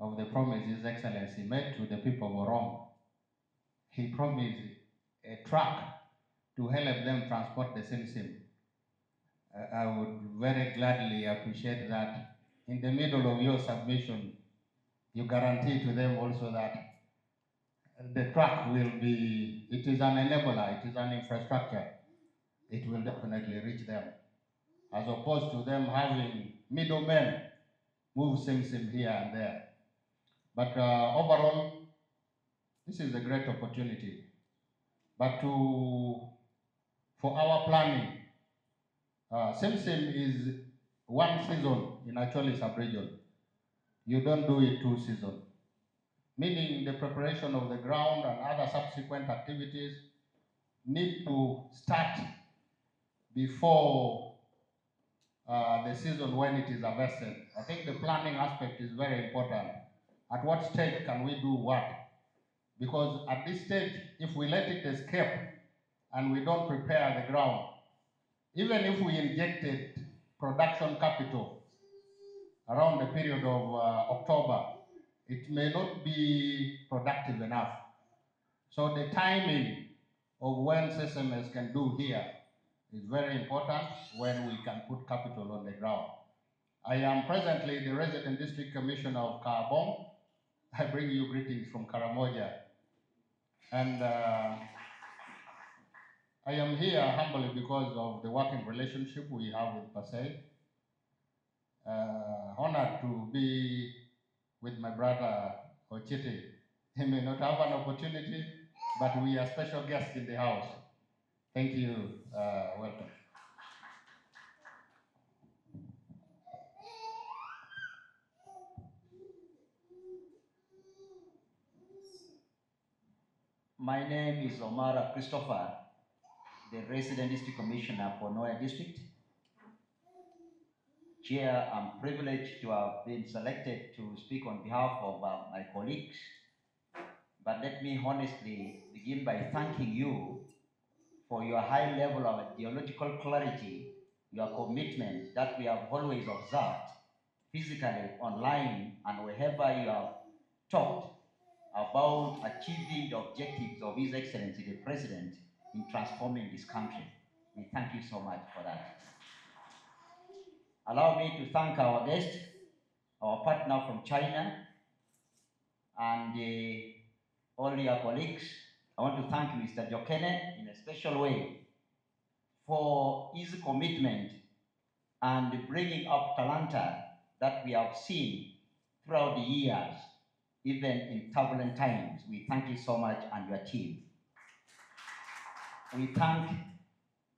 of the promise His Excellency made to the people of Orong. He promised a truck to help them transport the Simsim. I would very gladly appreciate that in the middle of your submission, you guarantee to them also that the truck will be, it is an enabler, it is an infrastructure. It will definitely reach them, as opposed to them having middlemen move Simsim here and there. But overall, this is a great opportunity. But for our planning, Simsim is one season in Acholi sub-region. You don't do it 2 seasons. Meaning the preparation of the ground and other subsequent activities need to start before the season when it is harvested. I think the planning aspect is very important. At what stage can we do what? Because at this stage, if we let it escape and we don't prepare the ground, even if we injected production capital around the period of October, it may not be productive enough. So the timing of when SSMS can do here is very important when we can put capital on the ground. I am presently the Resident District Commissioner of Kaabong. I bring you greetings from Karamoja. And I am here humbly because of the working relationship we have with PACIED. Honored to be with my brother Ochiti. He may not have an opportunity, but we are special guests in the house. Thank you. Welcome. My name is Omara Christopher, the Resident District Commissioner for Noya District. Chair, I'm privileged to have been selected to speak on behalf of my colleagues. But let me honestly begin by thanking you for your high level of ideological clarity, your commitment that we have always observed physically, online, and wherever you have talked about achieving the objectives of His Excellency the President in transforming this country. We thank you so much for that. Allow me to thank our guest, our partner from China, and all your colleagues. I want to thank Mr. Jokenne in a special way for his commitment and bringing up Talanta that we have seen throughout the years, even in turbulent times. We thank you so much and your team. We thank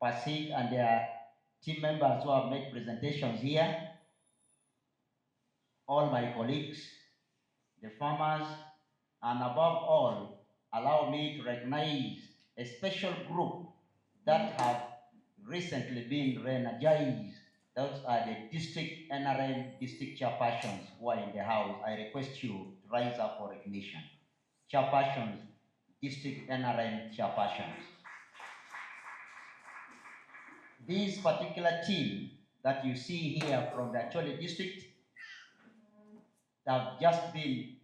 PACIED and their team members who have made presentations here, all my colleagues, the farmers, and above all, allow me to recognize a special group that have recently been re-energized. Those are the district NRM district chairpersons who are in the house. I request you to rise up for recognition. Chairpersons, district NRM chairpersons. This particular team that you see here from the Acholi district have just been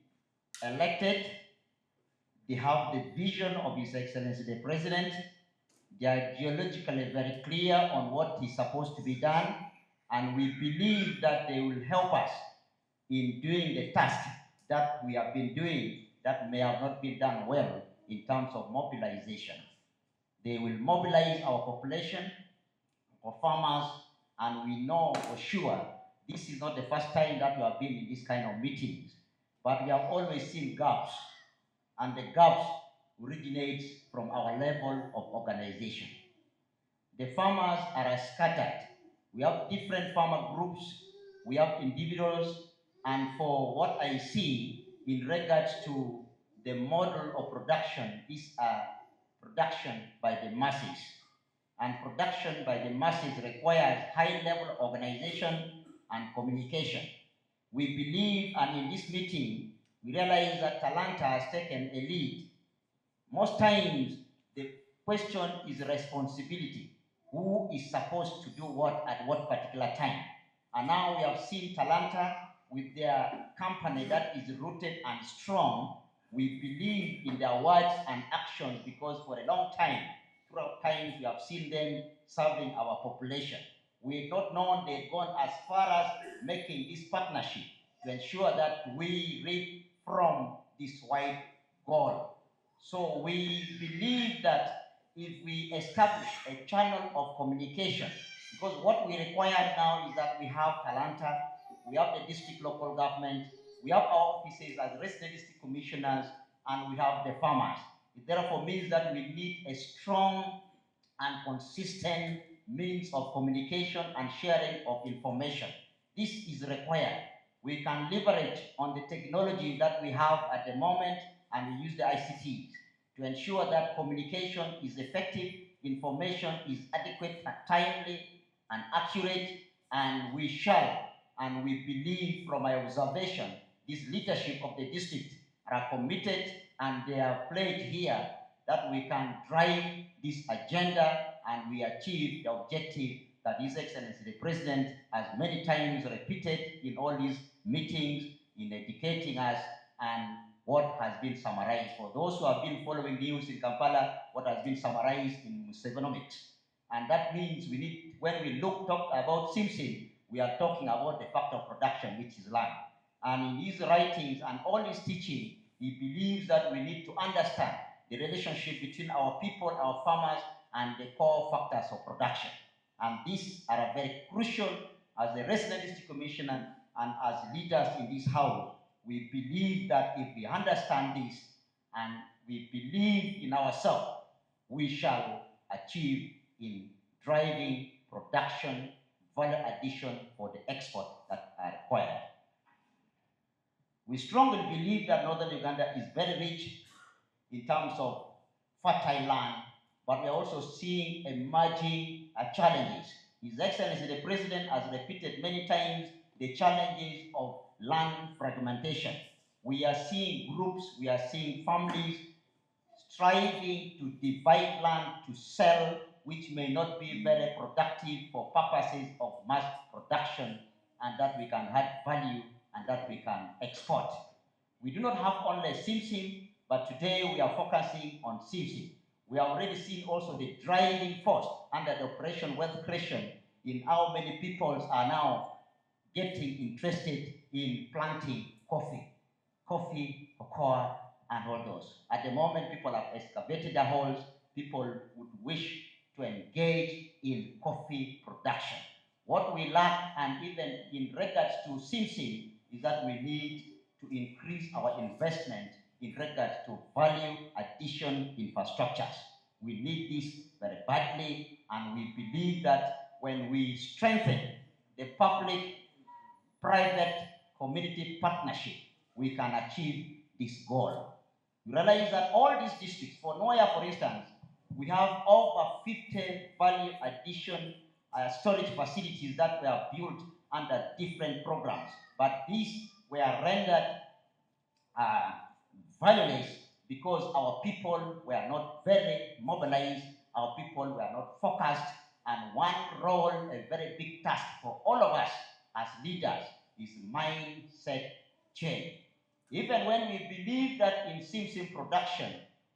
elected. They have the vision of His Excellency the President. They are geologically very clear on what is supposed to be done, and we believe that they will help us in doing the task that we have been doing that may have not been done well in terms of mobilization. They will mobilize our population, our farmers, and we know for sure this is not the first time that we have been in this kind of meetings, but we have always seen gaps, and the gaps originates from our level of organization. The farmers are scattered. We have different farmer groups, we have individuals, and for what I see in regards to the model of production is a production by the masses. And production by the masses requires high level organization and communication. We believe, and in this meeting, we realize that Talanta has taken a lead. Most times, the question is responsibility. Who is supposed to do what at what particular time? And now we have seen Talanta with their company that is rooted and strong. We believe in their words and actions because for a long time, throughout times, we have seen them serving our population. We have not known they've gone as far as making this partnership to ensure that we reap from this wide goal. So we believe that if we establish a channel of communication, because what we require now is that we have Talanta, we have the district local government, we have our offices as resident district commissioners, and we have the farmers. It therefore means that we need a strong and consistent means of communication and sharing of information. This is required. We can leverage on the technology that we have at the moment, and we use the ICTs to ensure that communication is effective, information is adequate, timely, and accurate, and we shall, and we believe from my observation, this leadership of the district are committed and they are pledged here that we can drive this agenda and we achieve the objective that His Excellency the President has many times repeated in all these meetings in educating us, and what has been summarized. For those who have been following news in Kampala, what has been summarized in Musevenomics. And that means we need, when we talk about Simsim, we are talking about the factor of production, which is land. And in his writings and all his teaching, he believes that we need to understand the relationship between our people, our farmers, and the core factors of production. And these are very crucial as the resident district commissioner and as leaders in this house. We believe that if we understand this and we believe in ourselves, we shall achieve in driving production, value addition for the export that are required. We strongly believe that northern Uganda is very rich in terms of fertile land, but we are also seeing emerging challenges. His Excellency the President has repeated many times the challenges of land fragmentation. We are seeing groups, we are seeing families striving to divide land to sell, which may not be very productive for purposes of mass production, and that we can add value and that we can export. We do not have only Simsim, but today we are focusing on Simsim. We have already seen also the driving force under the Operation Wealth Creation in how many people are now getting interested in planting coffee, cocoa, and all those. At the moment, people have excavated the holes. People would wish to engage in coffee production. What we lack, and even in regards to Simsim, is that we need to increase our investment in regards to value addition infrastructures. We need this very badly, and we believe that when we strengthen the public-private community partnership, we can achieve this goal. You realize that all these districts, for Noya, for instance, we have over 50 value addition storage facilities that were built under different programs, but these were rendered valueless because our people were not very mobilized, our people were not focused, and one role, a very big task for all of us as leaders is mindset change. Even when we believe that in Simsim production,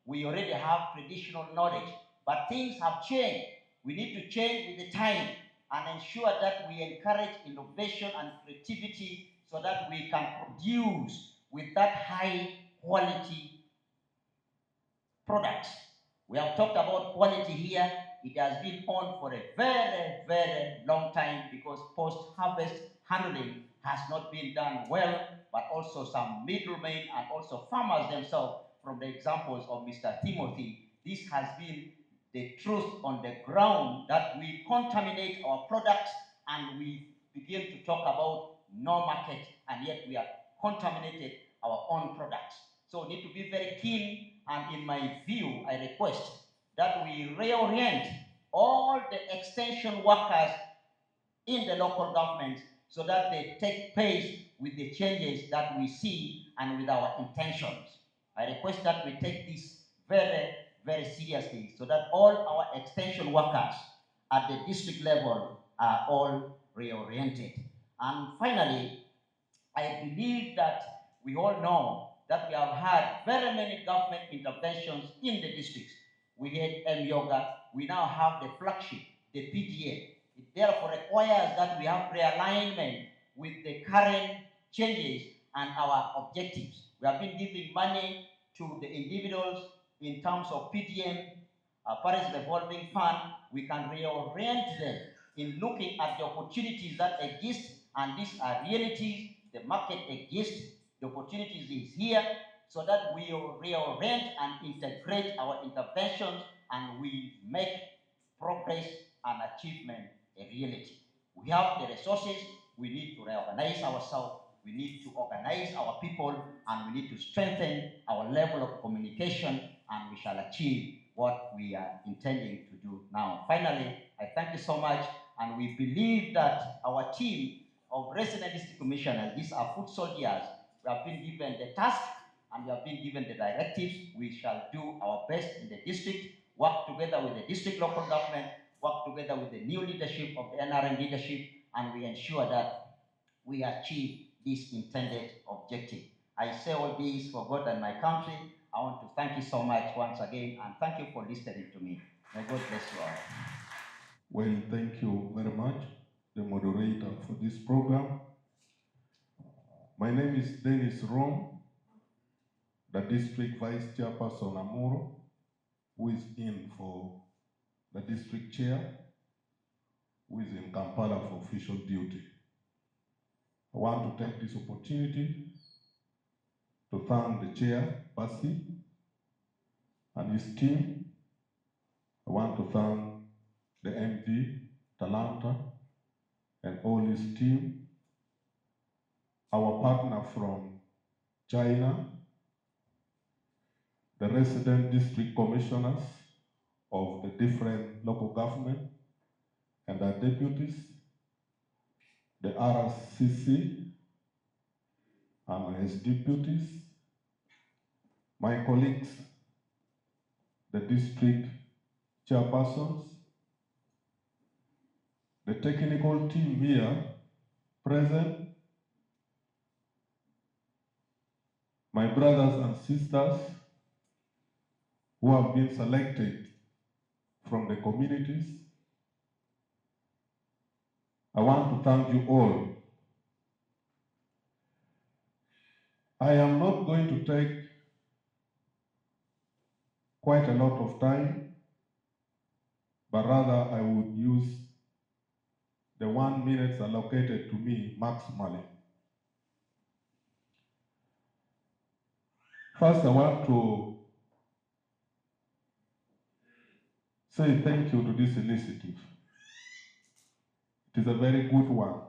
we already have traditional knowledge, but things have changed. We need to change with the time and ensure that we encourage innovation and creativity so that we can produce with that high quality products. We have talked about quality here. It has been on for a very, very long time because post-harvest handling has not been done well, but also some middlemen and also farmers themselves, from the examples of Mr. Timothy. This has been the truth on the ground that we contaminate our products and we begin to talk about no market, and yet we have contaminated our own products. So we need to be very keen, and in my view, I request that we reorient all the extension workers in the local government so that they take pace with the changes that we see and with our intentions. I request that we take this very, very seriously so that all our extension workers at the district level are all reoriented. And finally, I believe that we all know that we have had very many government interventions in the districts. We had M-Yoga, we now have the flagship, the PDA. It therefore requires that we have realignment with the current changes and our objectives. We have been giving money to the individuals in terms of PDM, Paris Revolving Fund. We can reorient them in looking at the opportunities that exist, and these are realities. The market exists, the opportunities is here, so that we reorient and integrate our interventions and we make progress and achievement a reality. We have the resources, we need to reorganize ourselves, we need to organize our people, and we need to strengthen our level of communication, and we shall achieve what we are intending to do now. Finally, I thank you so much, and we believe that our team of resident district commissioners, these are foot soldiers, we have been given the task and we have been given the directives. We shall do our best in the district, work together with the district local government, work together with the new leadership of the NRM leadership, and we ensure that we achieve this intended objective. I say all this for God and my country. I want to thank you so much once again, and thank you for listening to me. May God bless you all. Well, thank you very much, the moderator for this program. My name is Dennis Rom, the District Vice Chairperson Amuro, who is in for the District Chair, who is in Kampala for official duty. I want to take this opportunity to thank the Chair, PACIED, and his team. I want to thank the MD, Talanta, and all his team, our partner from China, the resident district commissioners of the different local government and their deputies, the RDCs and his deputies, my colleagues, the district chairpersons, the technical team here present, my brothers and sisters who have been selected from the communities. I want to thank you all. I am not going to take quite a lot of time, but rather I would use the 1 minute allocated to me maximally. First, I want to say thank you to this initiative. It is a very good one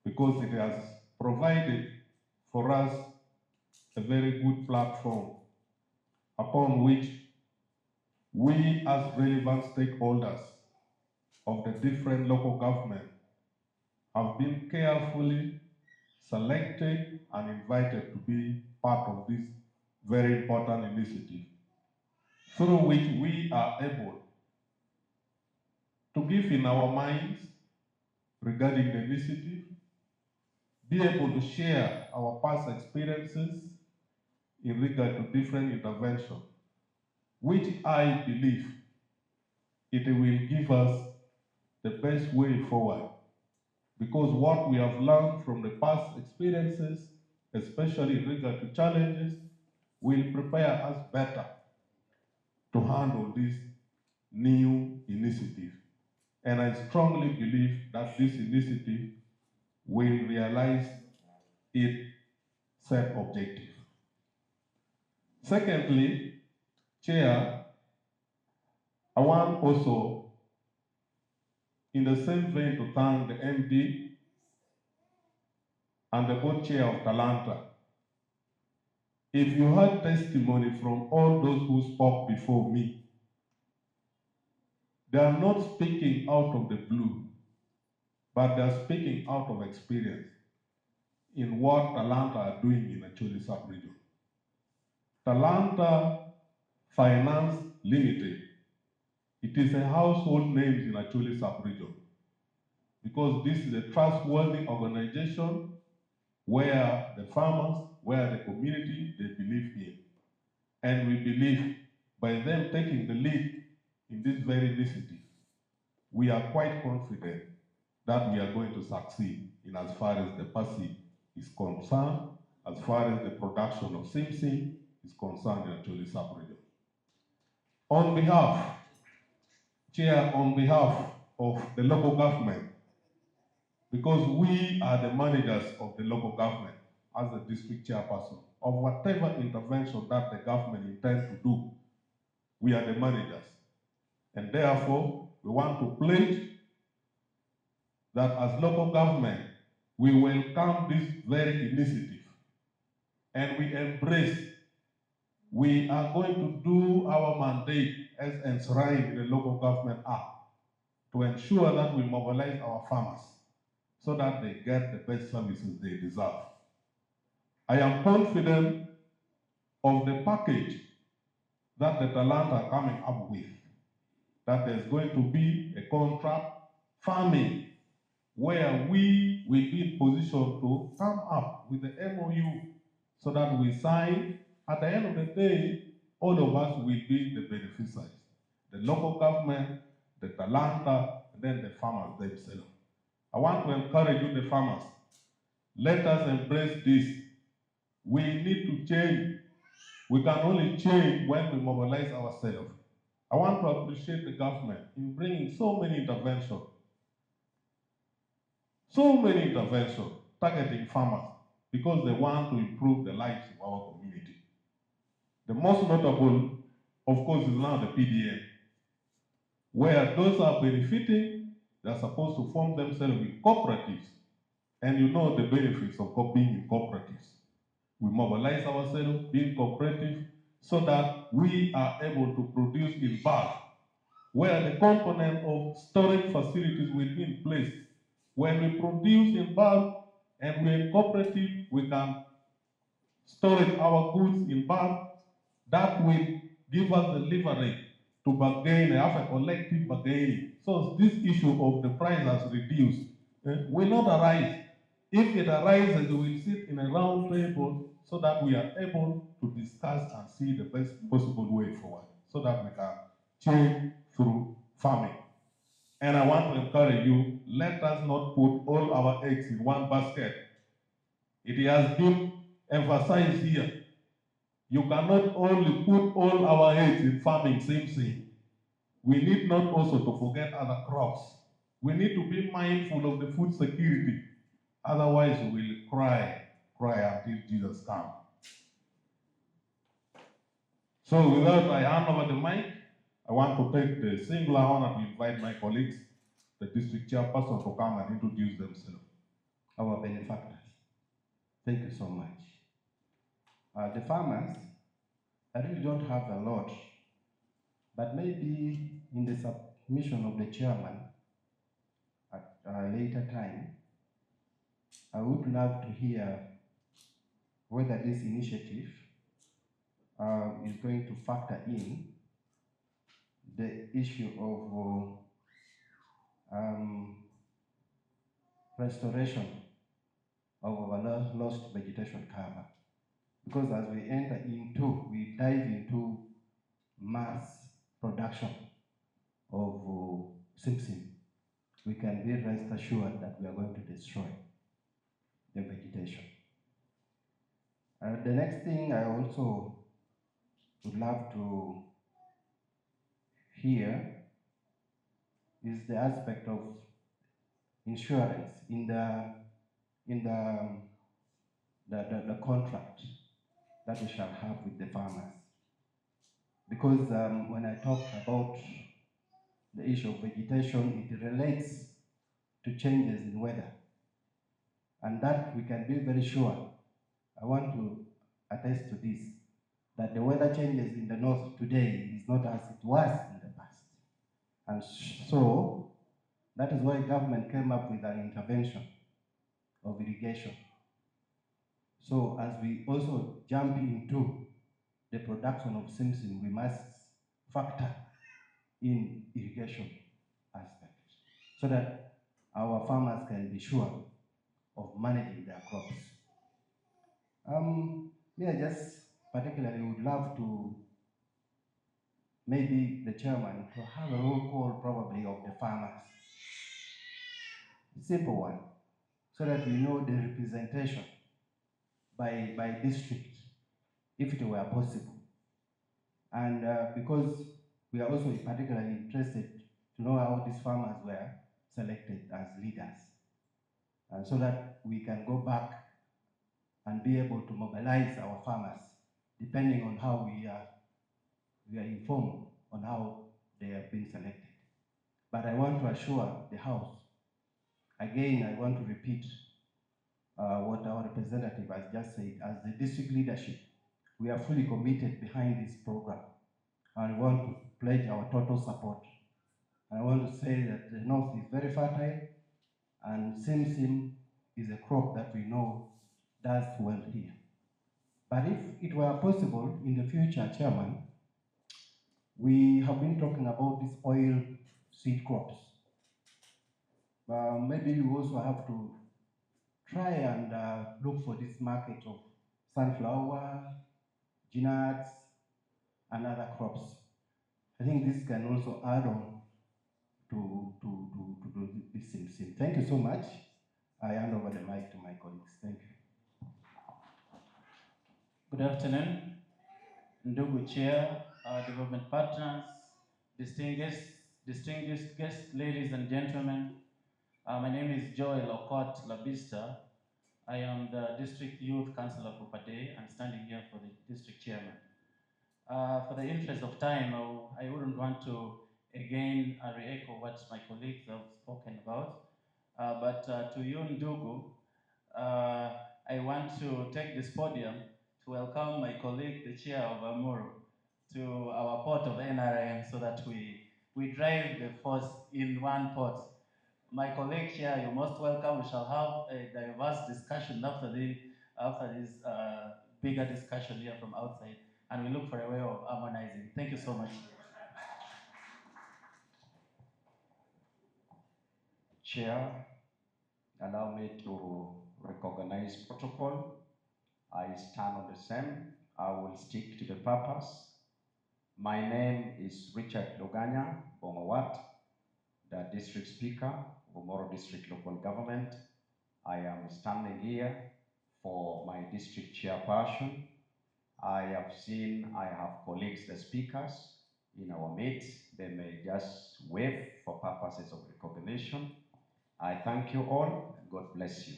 because it has provided for us a very good platform upon which we as relevant stakeholders of the different local government have been carefully selected and invited to be part of this very important initiative, through which we are able to give in our minds regarding the initiative, be able to share our past experiences in regard to different interventions, which I believe it will give us the best way forward. Because what we have learned from the past experiences, especially in regard to challenges, will prepare us better to handle this new initiative. And I strongly believe that this initiative will realize its set objective. Secondly, Chair, I want also, in the same vein, to thank the MD and the board chair of Talanta. If you heard testimony from all those who spoke before me, they are not speaking out of the blue, but they are speaking out of experience in what Talanta are doing in Acholi sub-region. Talanta Finance Limited, it is a household name in Acholi sub-region because this is a trustworthy organization where the farmers, where the community, they believe in. And we believe by them taking the lead in this very initiative, we are quite confident that we are going to succeed in as far as the PACIED is concerned, as far as the production of Simsim is concerned in Acholi sub-region. On behalf, Chair, on behalf of the local government, because we are the managers of the local government as a district chairperson, of whatever intervention that the government intends to do, we are the managers. And therefore, we want to pledge that as local government, we welcome this very initiative and we embrace. We are going to do our mandate as enshrined in the Local Government Act to ensure that we mobilize our farmers so that they get the best services they deserve. I am confident of the package that the Talanta are coming up with, that there's going to be a contract farming where we will be in position to come up with the MOU so that we sign. At the end of the day, all of us will be the beneficiaries. The local government, the Talanta, and then the farmers themselves. I want to encourage you, the farmers, let us embrace this. We need to change. We can only change when we mobilize ourselves. I want to appreciate the government in bringing so many interventions targeting farmers because they want to improve the lives of our community. The most notable, of course, is now the PDM, where those are benefiting, they're supposed to form themselves with cooperatives. And you know the benefits of being in cooperatives. We mobilize ourselves, being cooperative, so that we are able to produce in bulk, where the component of storage facilities will be in place. When we produce in bulk and we're in cooperative, we can store our goods in bulk. That will give us the leverage to bargain, have a collective bargaining. So this issue of the price has reduced will not arise. If it arises, we will sit in a round table so that we are able to discuss and see the best possible way forward so that we can change through farming. And I want to encourage you, let us not put all our eggs in one basket. It has been emphasized here. You cannot only put all our eggs in farming, Simsim. We need not also to forget other crops. We need to be mindful of the food security. Otherwise, we will cry until Jesus comes. So without I hand over the mic, I want to take the singular honor to invite my colleagues, the district chairperson, to come and introduce themselves, our benefactors. Thank you so much. The farmers, I really don't have a lot, but maybe in the submission of the chairman at a later time, I would love to hear whether this initiative is going to factor in the issue of restoration of our lost vegetation cover. Because as we we dive into mass production of Simsim, we can be rest assured that we are going to destroy the vegetation. The next thing I also would love to hear is the aspect of insurance in the contract that we shall have with the farmers. Because when I talk about the issue of vegetation, it relates to changes in weather. And that we can be very sure. I want to attest to this, that the weather changes in the north today is not as it was in the past. And so, that is why government came up with an intervention of irrigation. So as we also jump into the production of Simsim, we must factor in irrigation aspect so that our farmers can be sure of managing their crops. I just particularly would love to maybe the chairman to have a roll call probably of the farmers. Simple one, so that we know the representation by district, if it were possible. And because we are also particularly interested to know how these farmers were selected as leaders, and so that we can go back and be able to mobilize our farmers depending on how we are informed on how they have been selected. But I want to assure the House, again, I want to repeat what our representative has just said. As the district leadership, we are fully committed behind this program, and we want to pledge our total support. And I want to say that the north is very fertile, and Simsim is a crop that we know does well here. But if it were possible in the future, Chairman, we have been talking about these oil seed crops. Maybe you also have to try and look for this market of sunflower, nuts, and other crops. I think this can also add on to this Simsim. Thank you so much. I hand over the mic to my colleagues. Thank you. Good afternoon, Ndugu Chair, development partners, distinguished guests, ladies and gentlemen. My name is Joel Okot Labista. I am the District Youth Councillor for Pade and standing here for the District Chairman. For the interest of time, I wouldn't want to again re-echo what my colleagues have spoken about. But to you, Ndugu, I want to take this podium to welcome my colleague, the Chair of Amuru, to our port of NRM so that we drive the force in one port. My colleague Chair, you're most welcome. We shall have a diverse discussion after this bigger discussion here from outside, and we look for a way of harmonizing. Thank you so much. Chair, allow me to recognize protocol. I stand on the same. I will stick to the purpose. My name is Richard Loganya Bongowat, the District Speaker of Moro District Local Government. I am standing here for my district chairperson. I have colleagues, the speakers, in our midst. They may just wave for purposes of recognition. I thank you all, and God bless you.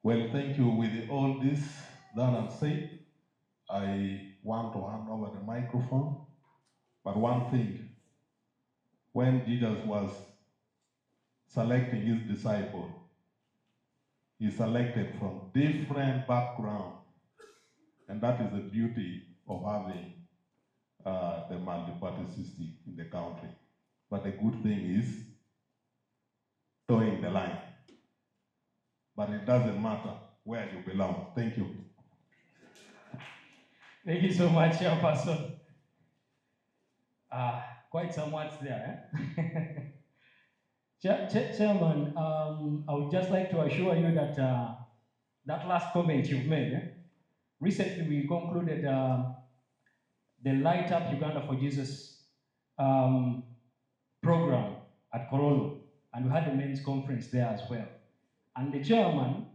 Well, thank you. With all this done and said, I want to hand over the microphone. But one thing, when Jesus was selecting his disciple, is selected from different backgrounds. And that is the beauty of having the multi-party system in the country. But the good thing is towing the line. But it doesn't matter where you belong. Thank you. Thank you so much, Chairperson. Quite some words there. Chairman, I would just like to assure you that that last comment you've made, recently we concluded the Light Up Uganda for Jesus program at Gulu, and we had a men's conference there as well. And the chairman,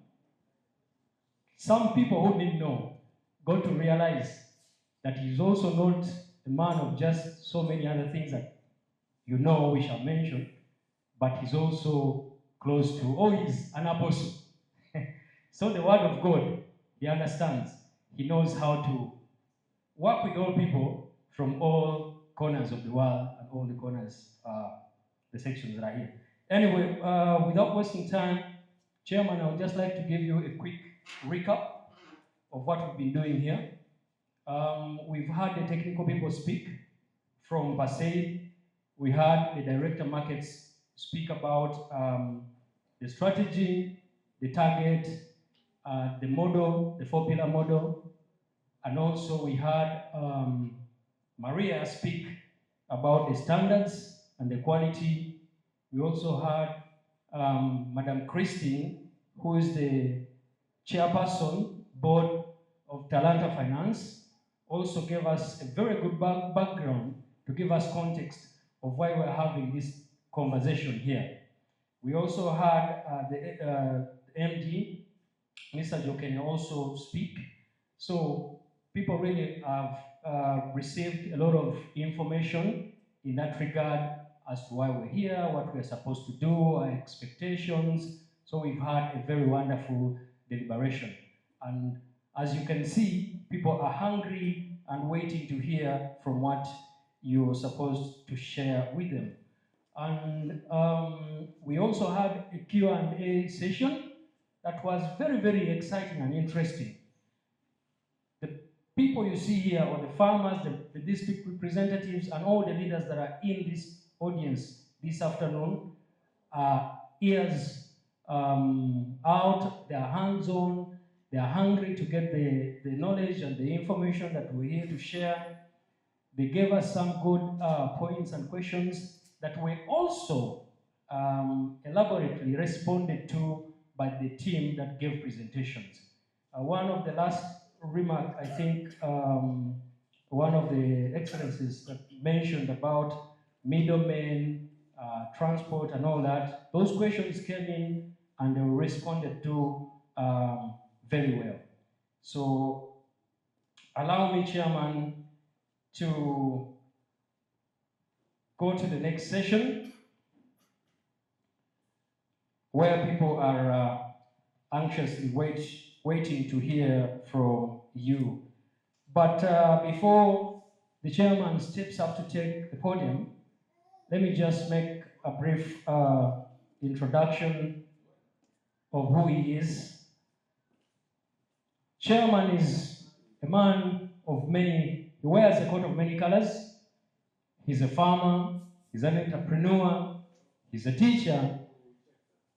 some people who didn't know got to realize that he's also not a man of just so many other things that you know we shall mention, but he's also close to, he's an apostle. So the word of God, he understands. He knows how to work with all people from all corners of the world and all the corners, the sections that are here. Anyway, without wasting time, Chairman, I would just like to give you a quick recap of what we've been doing here. We've had the technical people speak from PACIED. We had the Director Markets speak about the strategy, the target, the model, the 4-pillar model. And also we had Maria speak about the standards and the quality. We also had Madam Christine, who is the chairperson, board of Talanta Finance, also gave us a very good background to give us context of why we're having this conversation here. We also had the MD, Mr. Jokenne, also speak. So people really have received a lot of information in that regard as to why we're here, what we're supposed to do, our expectations. So we've had a very wonderful deliberation. And as you can see, people are hungry and waiting to hear from what you're supposed to share with them. And we also had a Q&A session that was very, very exciting and interesting. The people you see here, or the farmers, the district representatives, and all the leaders that are in this audience this afternoon are ears out, they are hands-on, they are hungry to get the knowledge and the information that we're here to share. They gave us some good points and questions that were also elaborately responded to by the team that gave presentations. One of the last remarks, I think, one of the excellencies that mentioned about middlemen, transport and all that, those questions came in and they were responded to very well. So allow me, Chairman, to go to the next session where people are anxiously waiting to hear from you. But before the chairman steps up to take the podium, let me just make a brief introduction of who he is. Chairman is a man of many, he wears a coat of many colors. He's a farmer, he's an entrepreneur, he's a teacher,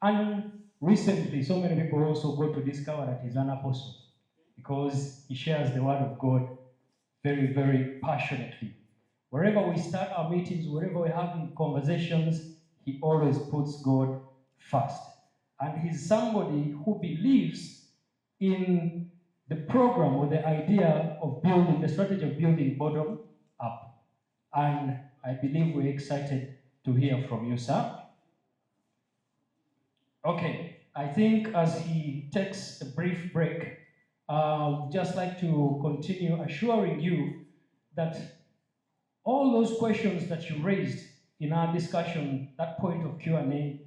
and recently so many people also got to discover that he's an apostle because he shares the word of God very, very passionately. Wherever we start our meetings, wherever we're having conversations, he always puts God first. And he's somebody who believes in the program or the idea of building, the strategy of building bottom up. And I believe we're excited to hear from you, sir. Okay, I think as he takes a brief break, I'd just like to continue assuring you that all those questions that you raised in our discussion, that point of Q&A,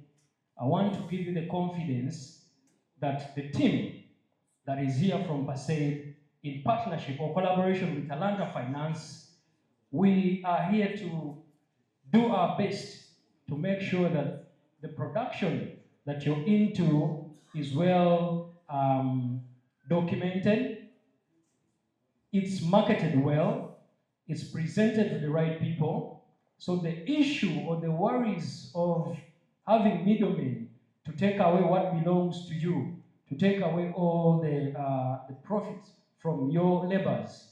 I want to give you the confidence that the team that is here from PACIED, in partnership or collaboration with Talanta Finance, we are here to do our best to make sure that the production that you're into is well documented, it's marketed well, it's presented to the right people. So the issue or the worries of having middlemen to take away what belongs to you, to take away all the profits from your labors,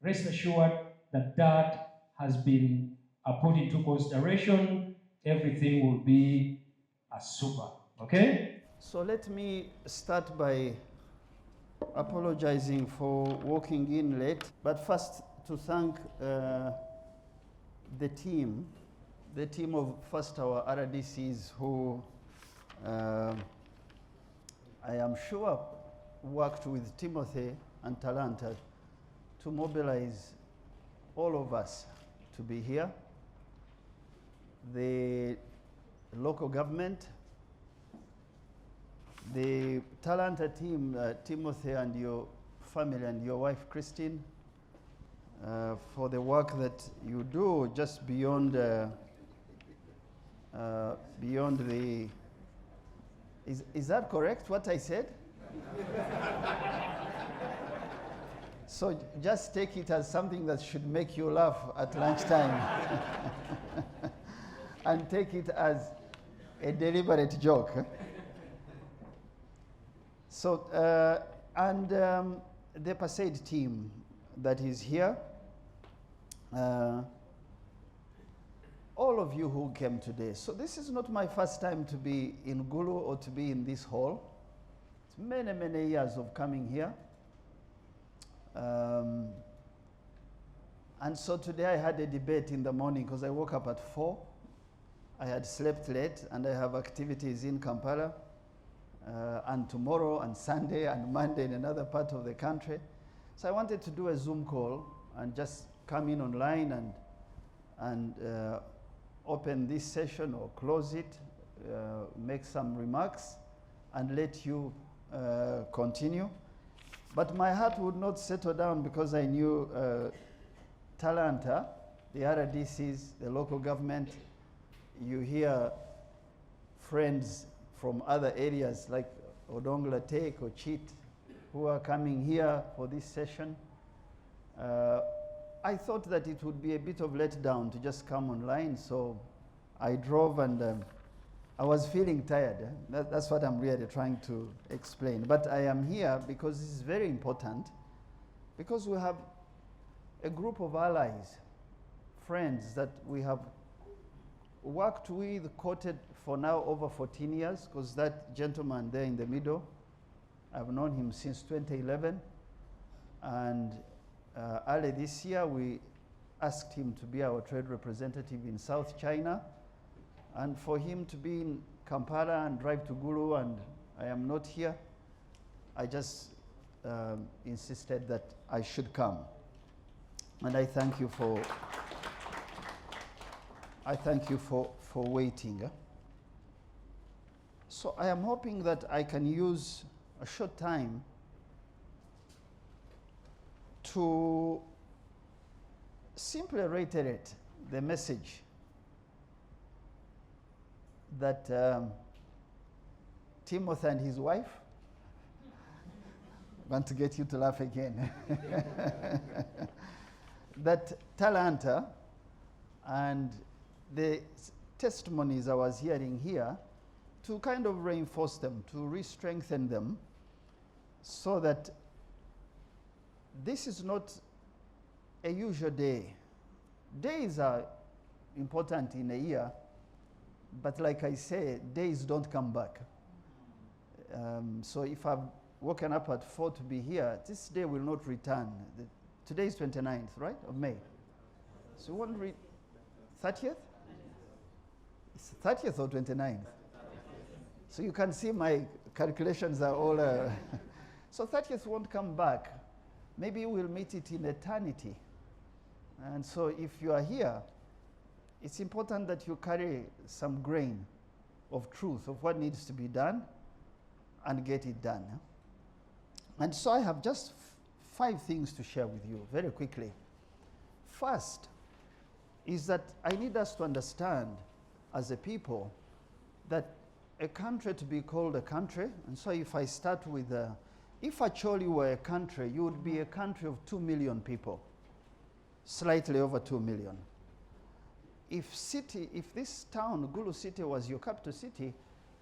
rest assured that that has been put into consideration. Everything will be super, okay? So let me start by apologizing for walking in late, but first to thank the team of first our RDCs who I am sure worked with Timothy and Talanta to mobilize all of us to be here. The local government, the Talanta team, Timothy and your family and your wife Christine, for the work that you do just beyond the, is that correct what I said? So just take it as something that should make you laugh at lunchtime and take it as a deliberate joke. So, and the PACIED team that is here, all of you who came today. So this is not my first time to be in Gulu or to be in this hall. It's many, many years of coming here. And so today I had a debate in the morning because I woke up at 4. I had slept late and I have activities in Kampala. And tomorrow and Sunday and Monday in another part of the country. So I wanted to do a Zoom call and just come in online and open this session or close it, make some remarks and let you continue. But my heart would not settle down because I knew Talanta, the RDCs, the local government. You hear friends from other areas like Odongla-Take or Cheat who are coming here for this session. I thought that it would be a bit of letdown to just come online, so I drove and I was feeling tired. That's what I'm really trying to explain. But I am here because this is very important, because we have a group of allies, friends that we have worked with, courted for now over 14 years, because that gentleman there in the middle, I've known him since 2011. And early this year, we asked him to be our trade representative in South China, and for him to be in Kampala and drive to Gulu, and I am not here. I just insisted that I should come. And I thank you for waiting. So I am hoping that I can use a short time to simply reiterate the message that Timothy and his wife, want to get you to laugh again, that Talanta and the testimonies I was hearing here, to kind of reinforce them, to re-strengthen them, so that this is not a usual day. Days are important in a year, but like I say, days don't come back. So if I've woken up at 4 to be here, this day will not return. Today is 29th, right, of May. So won't 30th? It's 30th or 29th? So you can see my calculations are all... So 30th won't come back. Maybe we'll meet it in eternity. And so if you are here, it's important that you carry some grain of truth of what needs to be done and get it done. And so I have just 5 things to share with you very quickly. First is that I need us to understand as a people that a country to be called a country, and so if I start with, if Acholi were a country, you would be a country of 2 million people, slightly over 2 million. If this town, Gulu city, was your capital city,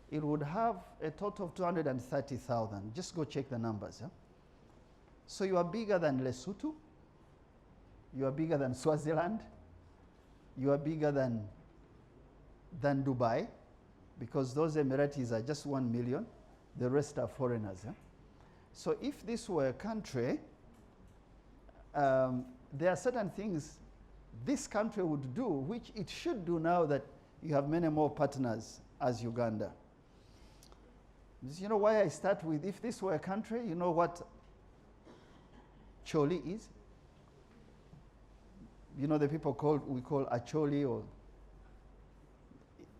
it would have a total of 230,000. Just go check the numbers. Yeah? So you are bigger than Lesotho, you are bigger than Swaziland, you are bigger than Dubai, because those Emiratis are just 1 million, the rest are foreigners. Yeah? So if this were a country, there are certain things this country would do, which it should do now that you have many more partners as Uganda. You know why I start with, if this were a country, you know what Choli is? You know the people we call Acholi, or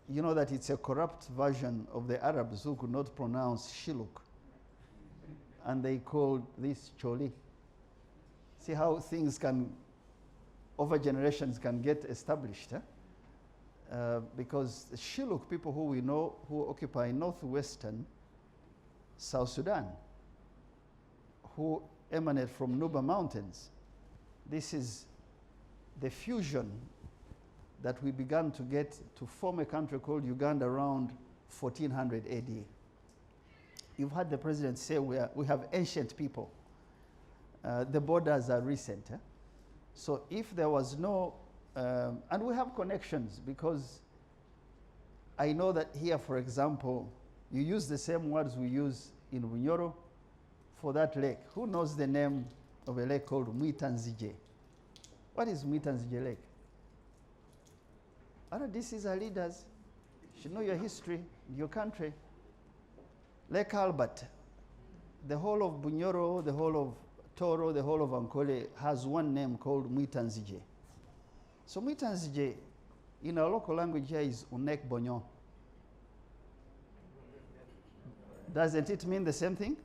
you know that it's a corrupt version of the Arabs who could not pronounce Shiluk. And they called this Choli. See how things can, over generations, can get established. Because the Shiluk, people who we know, who occupy northwestern South Sudan, who emanate from Nuba Mountains. This is the fusion that we began to get to form a country called Uganda around 1400 AD. You've heard the president say we have ancient people. The borders are recent. So if there was no, and we have connections, because I know that here, for example, you use the same words we use in Bunyoro for that lake. Who knows the name of a lake called Mwitanzije? What is Mwitanzije Lake? RDCs are leaders. You should know your history, your country. Lake Albert, the whole of Bunyoro, the whole of Toro, the whole of Acholi has one name called Mwitanzije. So Mwitanzije, in our local language here, is Unek Bonyo. Doesn't it mean the same thing?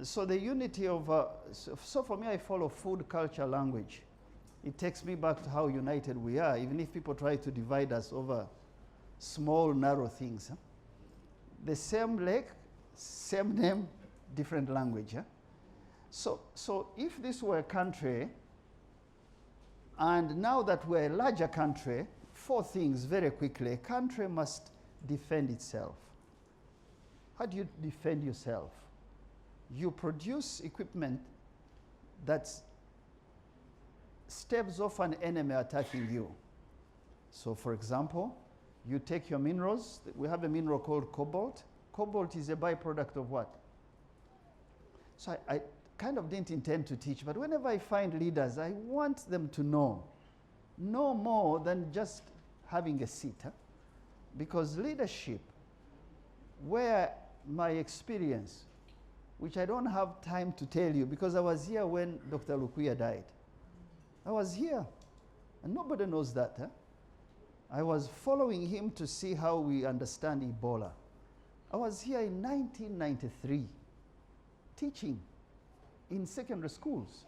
So the unity of, so for me I follow food, culture, language. It takes me back to how united we are, even if people try to divide us over small, narrow things. The same lake, same name, different language. So if this were a country, and now that we're a larger country, 4 things very quickly. A country must defend itself. How do you defend yourself? You produce equipment that staves off an enemy attacking you. So for example, you take your minerals. We have a mineral called cobalt. Cobalt is a byproduct of what? So I kind of didn't intend to teach, but whenever I find leaders, I want them to know more than just having a seat. Because leadership, where my experience, which I don't have time to tell you, because I was here when Dr. Lukuya died. I was here, and nobody knows that. I was following him to see how we understand Ebola. I was here in 1993, teaching in secondary schools,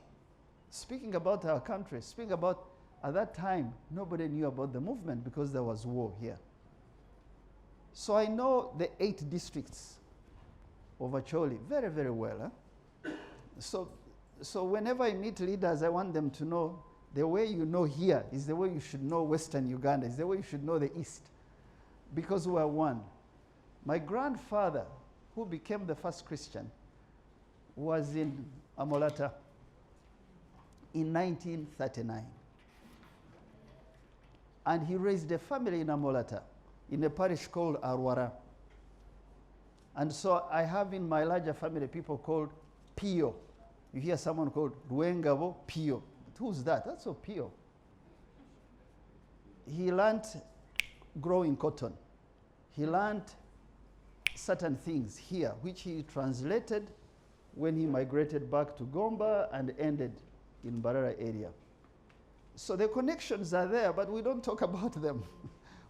speaking about our country, speaking about, at that time, nobody knew about the movement because there was war here. So I know the 8 districts of Acholi very, very well. So whenever I meet leaders, I want them to know the way you know here is the way you should know Western Uganda, is the way you should know the East, because we are one. My grandfather, who became the first Christian, was in Amolata in 1939. And he raised a family in Amolata, in a parish called Arwara. And so I have in my larger family people called Pio. You hear someone called Ruengabo Pio. Who's that? That's so Pio. He learned growing cotton. He learned certain things here, which he translated when he migrated back to Gomba and ended in Barara area. So the connections are there, but we don't talk about them.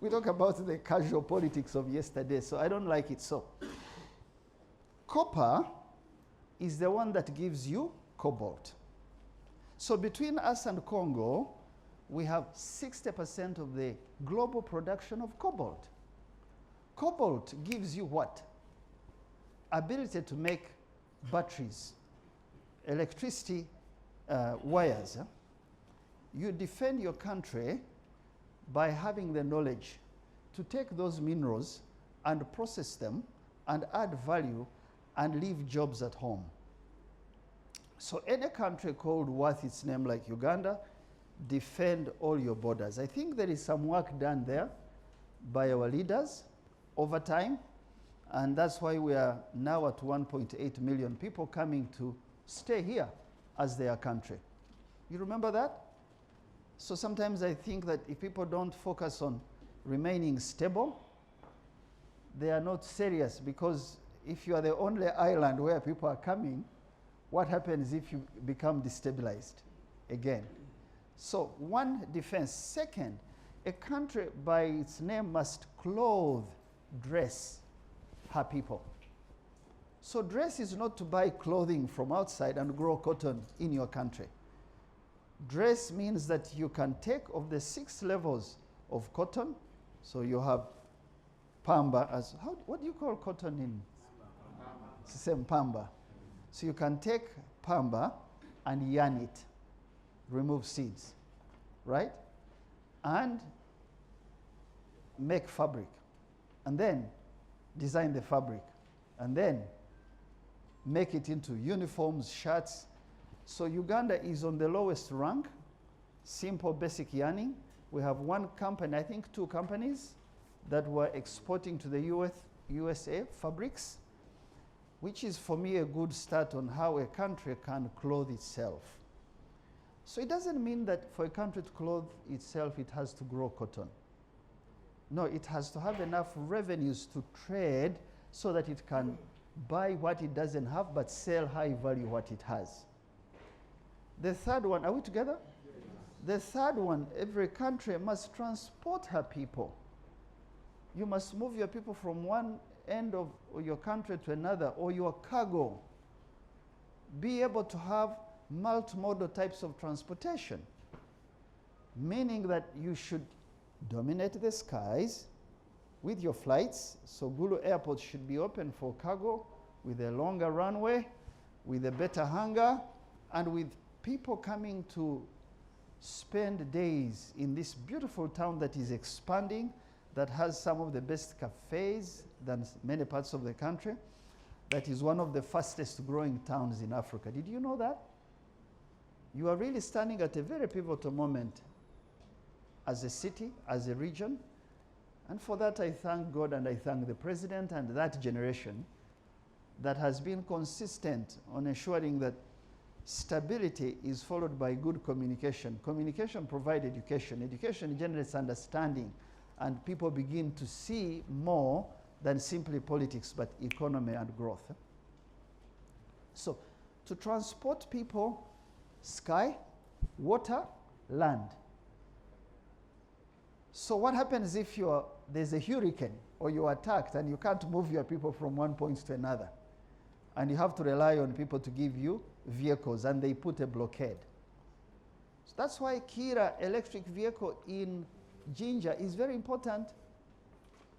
We talk about the casual politics of yesterday, so I don't like it so. Copper is the one that gives you cobalt. So between us and Congo, we have 60% of the global production of cobalt. Cobalt gives you what? Ability to make batteries, electricity wires. Huh? You defend your country by having the knowledge to take those minerals and process them and add value and leave jobs at home. So any country called worth its name like Uganda, defend all your borders. I think there is some work done there by our leaders over time, and that's why we are now at 1.8 million people coming to stay here as their country. You remember that? So sometimes I think that if people don't focus on remaining stable, they are not serious, because if you are the only island where people are coming, what happens if you become destabilized again? So one, defense. Second, a country by its name must clothe, dress her people. So dress is not to buy clothing from outside and grow cotton in your country. Dress means that you can take of the 6 levels of cotton. So you have pamba as, what do you call cotton in? It's the same, pamba. So you can take pamba and yarn it, remove seeds, right? And make fabric, and then design the fabric, and then make it into uniforms, shirts. So Uganda is on the lowest rank, simple basic yarning. We have one company, I think 2 companies, that were exporting to the USA fabrics, which is for me a good start on how a country can clothe itself. So it doesn't mean that for a country to clothe itself, it has to grow cotton. No, it has to have enough revenues to trade so that it can buy what it doesn't have but sell high value what it has. The third one, are we together? The third one, every country must transport her people. You must move your people from one end of your country to another, or your cargo. Be able to have multimodal types of transportation, meaning that you should dominate the skies with your flights. So Gulu Airport should be open for cargo with a longer runway, with a better hangar, and with people coming to spend days in this beautiful town that is expanding, that has some of the best cafes than many parts of the country, that is one of the fastest growing towns in Africa. Did you know that? You are really standing at a very pivotal moment as a city, as a region. And for that, I thank God and I thank the president and that generation that has been consistent on ensuring that stability is followed by good communication. Communication provides education. Education generates understanding, and people begin to see more than simply politics, but economy and growth. So, to transport people, sky, water, land. So what happens if there's a hurricane or you're attacked and you can't move your people from one point to another? And you have to rely on people to give you vehicles, and they put a blockade. So that's why Kira electric vehicle in Jinja is very important.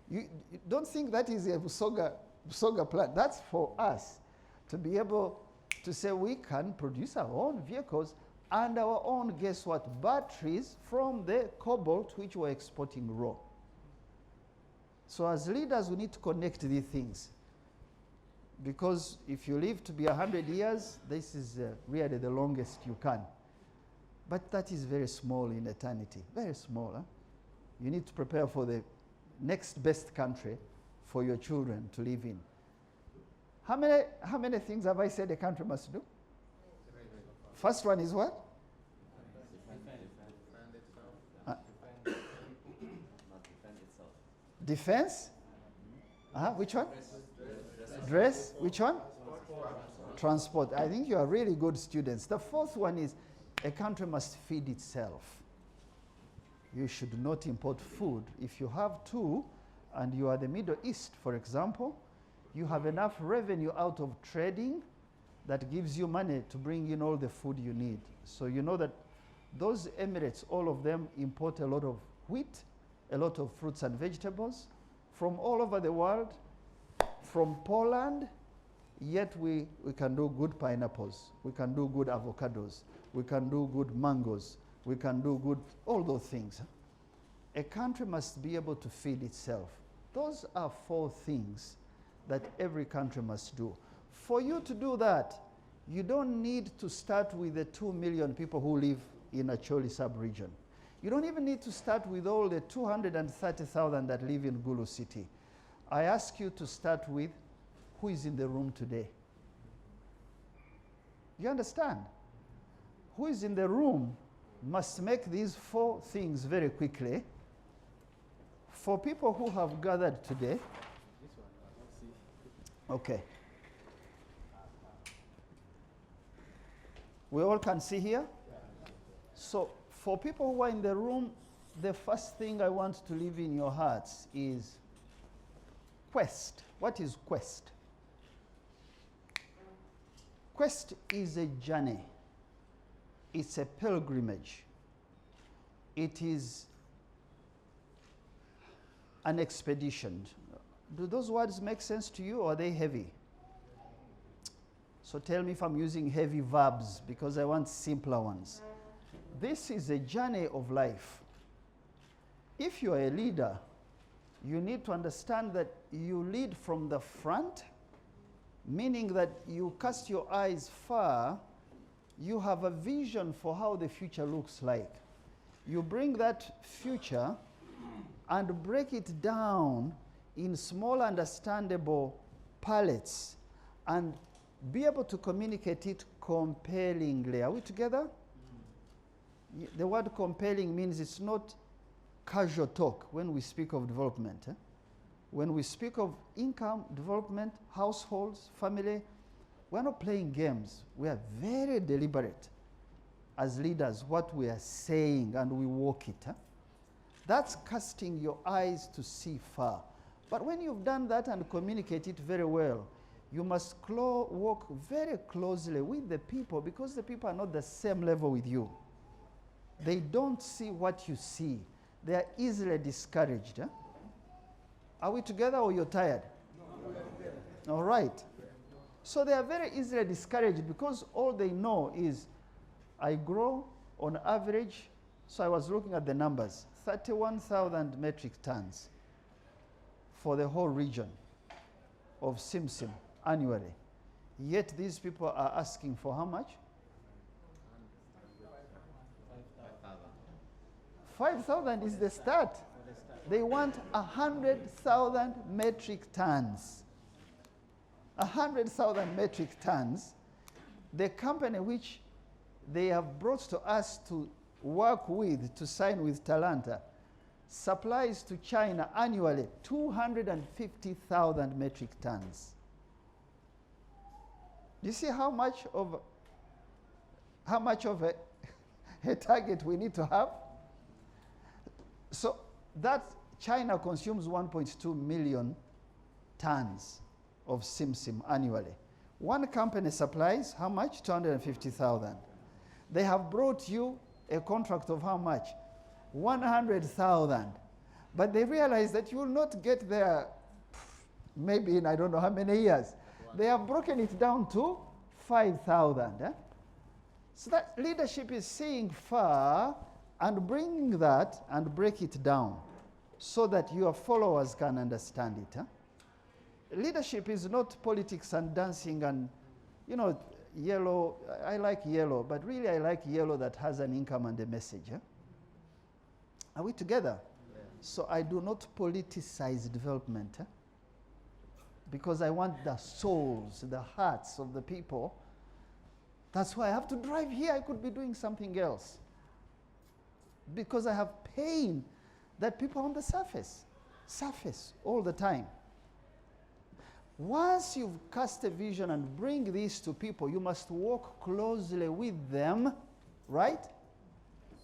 You don't think that is a Busoga plant. That's for us to be able to say we can produce our own vehicles and our own, guess what, batteries from the cobalt which we're exporting raw. So as leaders, we need to connect these things. Because if you live to be 100 years, this is really the longest you can. But that is very small in eternity, very small. Huh? You need to prepare for the next best country for your children to live in. How many things have I said a country must do? First one is what? Defense? Which one? Dress. Which one? Transport. I think you are really good students. The fourth one is a country must feed itself. You should not import food. If you have two, and you are the Middle East, for example, you have enough revenue out of trading that gives you money to bring in all the food you need. So you know that those Emirates, all of them import a lot of wheat, a lot of fruits and vegetables from all over the world, from Poland, yet we can do good pineapples, we can do good avocados, we can do good mangoes, we can do good, all those things. A country must be able to feed itself. Those are 4 things that every country must do. For you to do that, you don't need to start with the 2 million people who live in Acholi sub-region. You don't even need to start with all the 230,000 that live in Gulu city. I ask you to start with who is in the room today. You understand? Who is in the room must make these 4 things very quickly. For people who have gathered today, okay. We all can see here? So for people who are in the room, the first thing I want to leave in your hearts is quest. What is quest? Quest is a journey. It's a pilgrimage. It is an expedition. Do those words make sense to you, or are they heavy? So tell me if I'm using heavy verbs, because I want simpler ones. This is a journey of life. If you're a leader, you need to understand that you lead from the front, meaning that you cast your eyes far, you have a vision for how the future looks like. You bring that future and break it down in small, understandable pallets and be able to communicate it compellingly. Are we together? The word compelling means it's not casual talk when we speak of development. When we speak of income, development, households, family, we're not playing games. We are very deliberate as leaders what we are saying, and we walk it. That's casting your eyes to see far. But when you've done that and communicate it very well, you must walk very closely with the people, because the people are not the same level with you. They don't see what you see. They are easily discouraged. Are we together, or you're tired? No. All right. So they are very easily discouraged because all they know is I grow on average. So I was looking at the numbers, 31,000 metric tons for the whole region of Simsim annually. Yet these people are asking for how much? 5,000 is the start. They want 100,000 metric tons. 100,000 metric tons. The company which they have brought to us to work with, to sign with Talanta, supplies to China annually 250,000 metric tons. Do you see how much of a target we need to have? So that China consumes 1.2 million tons of Simsim annually. One company supplies how much? 250,000. They have brought you a contract of how much? 100,000. But they realize that you will not get there maybe in I don't know how many years. They have broken it down to 5,000. So that leadership is seeing far and bringing that and break it down so that your followers can understand it. Leadership is not politics and dancing and, you know, yellow. I like yellow, but really I like yellow that has an income and a message. Are we together? Yeah. So I do not politicize development because I want the souls, the hearts of the people. That's why I have to drive here. I could be doing something else. Because I have pain that people on the surface all the time. Once you've cast a vision and bring this to people, you must walk closely with them, right?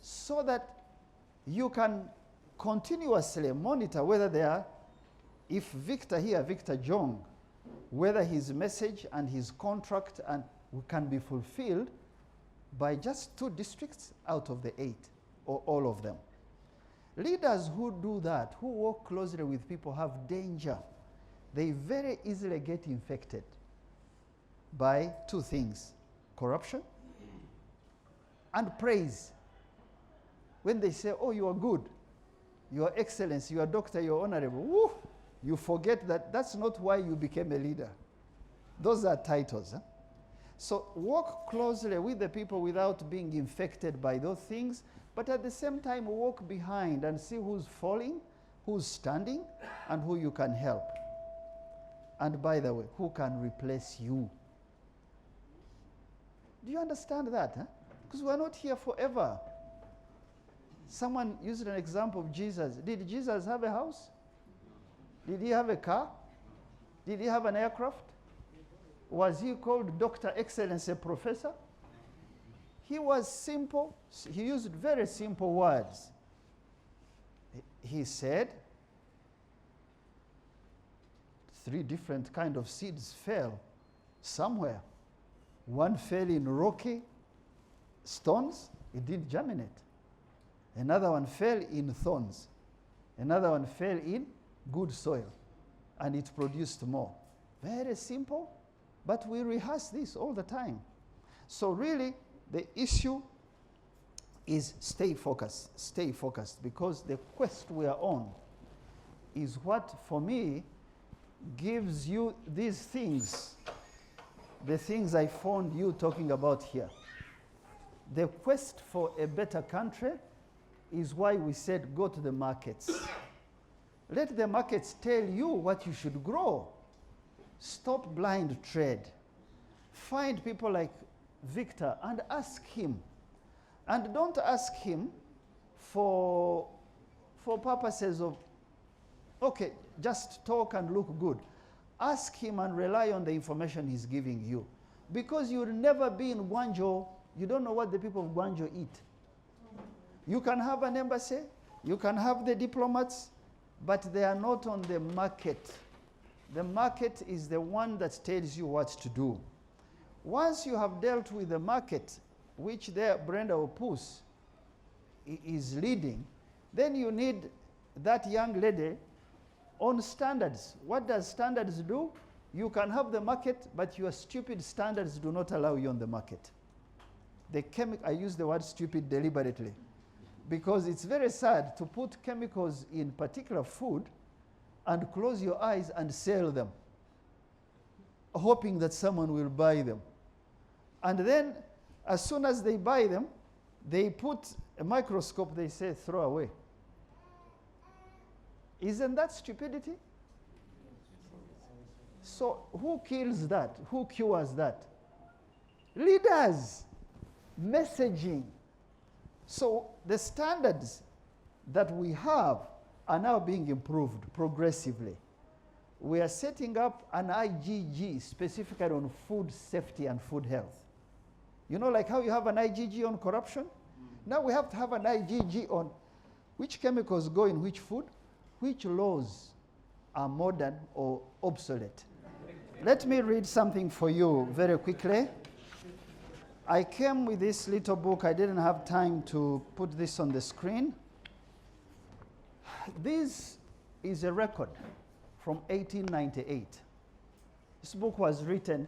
So that you can continuously monitor whether they are, if Victor here, Victor Zhang, whether his message and his contract can be fulfilled by just 2 districts out of the 8, or all of them. Leaders who do that, who work closely with people, have danger. They very easily get infected by two things: corruption and praise. When they say, oh, you are good, your excellency, you are doctor, you are honorable, woo, you forget that that's not why you became a leader. Those are titles. Huh? So work closely with the people without being infected by those things, but at the same time walk behind and see who's falling, who's standing, and who you can help. And by the way, who can replace you? Do you understand that? Huh? Because we're not here forever. Someone used an example of Jesus. Did Jesus have a house? Did he have a car? Did he have an aircraft? Was he called Dr. Excellency, Professor? He was simple. He used very simple words. He said, 3 different kind of seeds fell somewhere. One fell in rocky stones, it didn't germinate. Another one fell in thorns. Another one fell in good soil, and it produced more. Very simple, but we rehearse this all the time. So really, the issue is stay focused, because the quest we are on is what, for me, gives you these things, the things I found you talking about here. The quest for a better country is why we said go to the markets. Let the markets tell you what you should grow. Stop blind trade. Find people like Victor and ask him. And don't ask him for purposes of, okay, just talk and look good. Ask him and rely on the information he's giving you. Because you'll never be in Guangzhou, you don't know what the people of Guangzhou eat. You can have an embassy, you can have the diplomats, but they are not on the market. The market is the one that tells you what to do. Once you have dealt with the market, which there Brenda Opus is leading, then you need that young lady on standards. What does standards do? You can have the market, but your stupid standards do not allow you on the market. I use the word stupid deliberately, because it's very sad to put chemicals in particular food and close your eyes and sell them, hoping that someone will buy them. And then, as soon as they buy them, they put a microscope, they say, throw away. Isn't that stupidity? So who kills that? Who cures that? Leaders. Messaging. So the standards that we have are now being improved progressively. We are setting up an IGG specifically on food safety and food health. You know, like how you have an IGG on corruption? Now we have to have an IGG on which chemicals go in which food, which laws are modern or obsolete. Let me read something for you very quickly. I came with this little book. I didn't have time to put this on the screen. This is a record from 1898. This book was written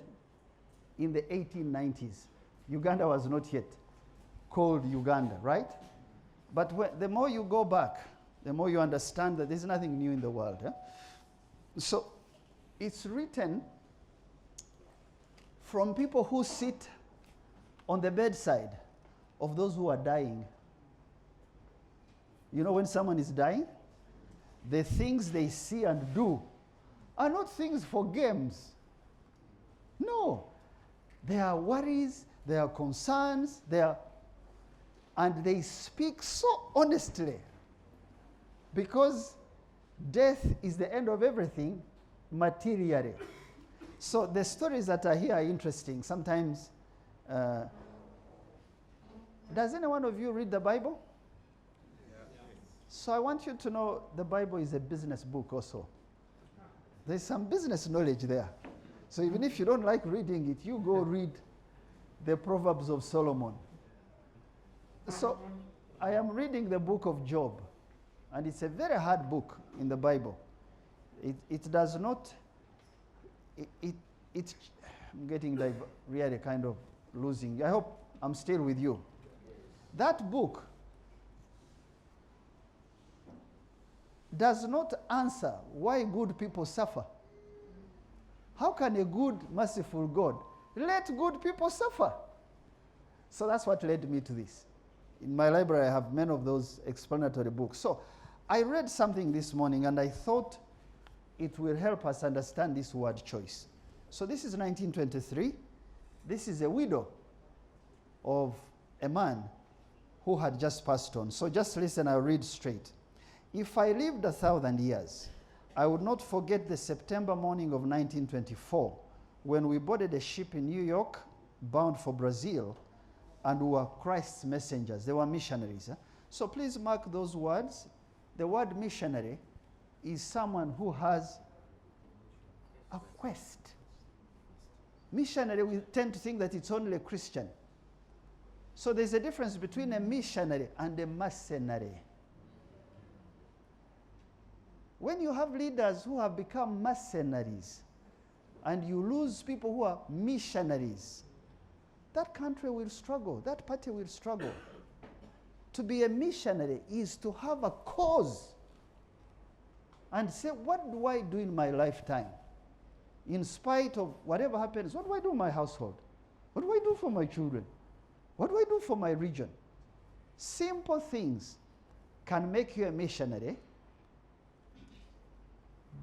in the 1890s. Uganda was not yet called Uganda, right? But the more you go back, the more you understand that there's nothing new in the world. Eh? So it's written from people who sit on the bedside of those who are dying. You know, when someone is dying, the things they see and do are not things for games. No. They are worries, they are concerns, and they speak so honestly, because death is the end of everything materially. So the stories that are here are interesting. Sometimes, does any one of you read the Bible? So I want you to know the Bible is a business book also. There's some business knowledge there. So even if you don't like reading it, you go read the Proverbs of Solomon. So I am reading the book of Job. And it's a very hard book in the Bible. It does not, I'm getting really kind of losing. I hope I'm still with you. That book does not answer why good people suffer. How can a good, merciful God let good people suffer? So that's what led me to this. In my library, I have many of those explanatory books. So I read something this morning, and I thought it will help us understand this word choice. So this is 1923. This is a widow of a man who had just passed on. So just listen, I'll read straight. If I lived 1,000 years, I would not forget the September morning of 1924 when we boarded a ship in New York bound for Brazil, and we were Christ's messengers. They were missionaries. So please mark those words. The word missionary is someone who has a quest. Missionary, we tend to think that it's only a Christian. So there's a difference between a missionary and a mercenary. When you have leaders who have become mercenaries and you lose people who are missionaries, that country will struggle, that party will struggle. To be a missionary is to have a cause and say, what do I do in my lifetime? In spite of whatever happens, what do I do in my household? What do I do for my children? What do I do for my region? Simple things can make you a missionary.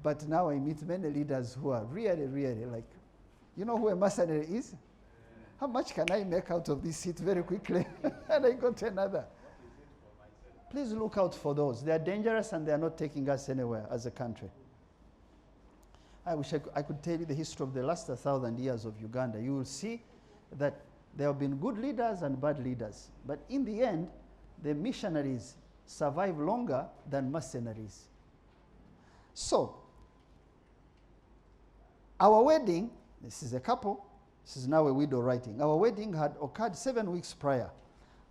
But now I meet many leaders who are really, really like, you know who a mercenary is? How much can I make out of this seat very quickly? And I go to another. Please look out for those. They are dangerous and they are not taking us anywhere as a country. I wish I could tell you the history of the last 1,000 years of Uganda. You will see that there have been good leaders and bad leaders. But in the end, the missionaries survive longer than mercenaries. So, our wedding, this is a couple, this is now a widow writing. Our wedding had occurred 7 weeks prior,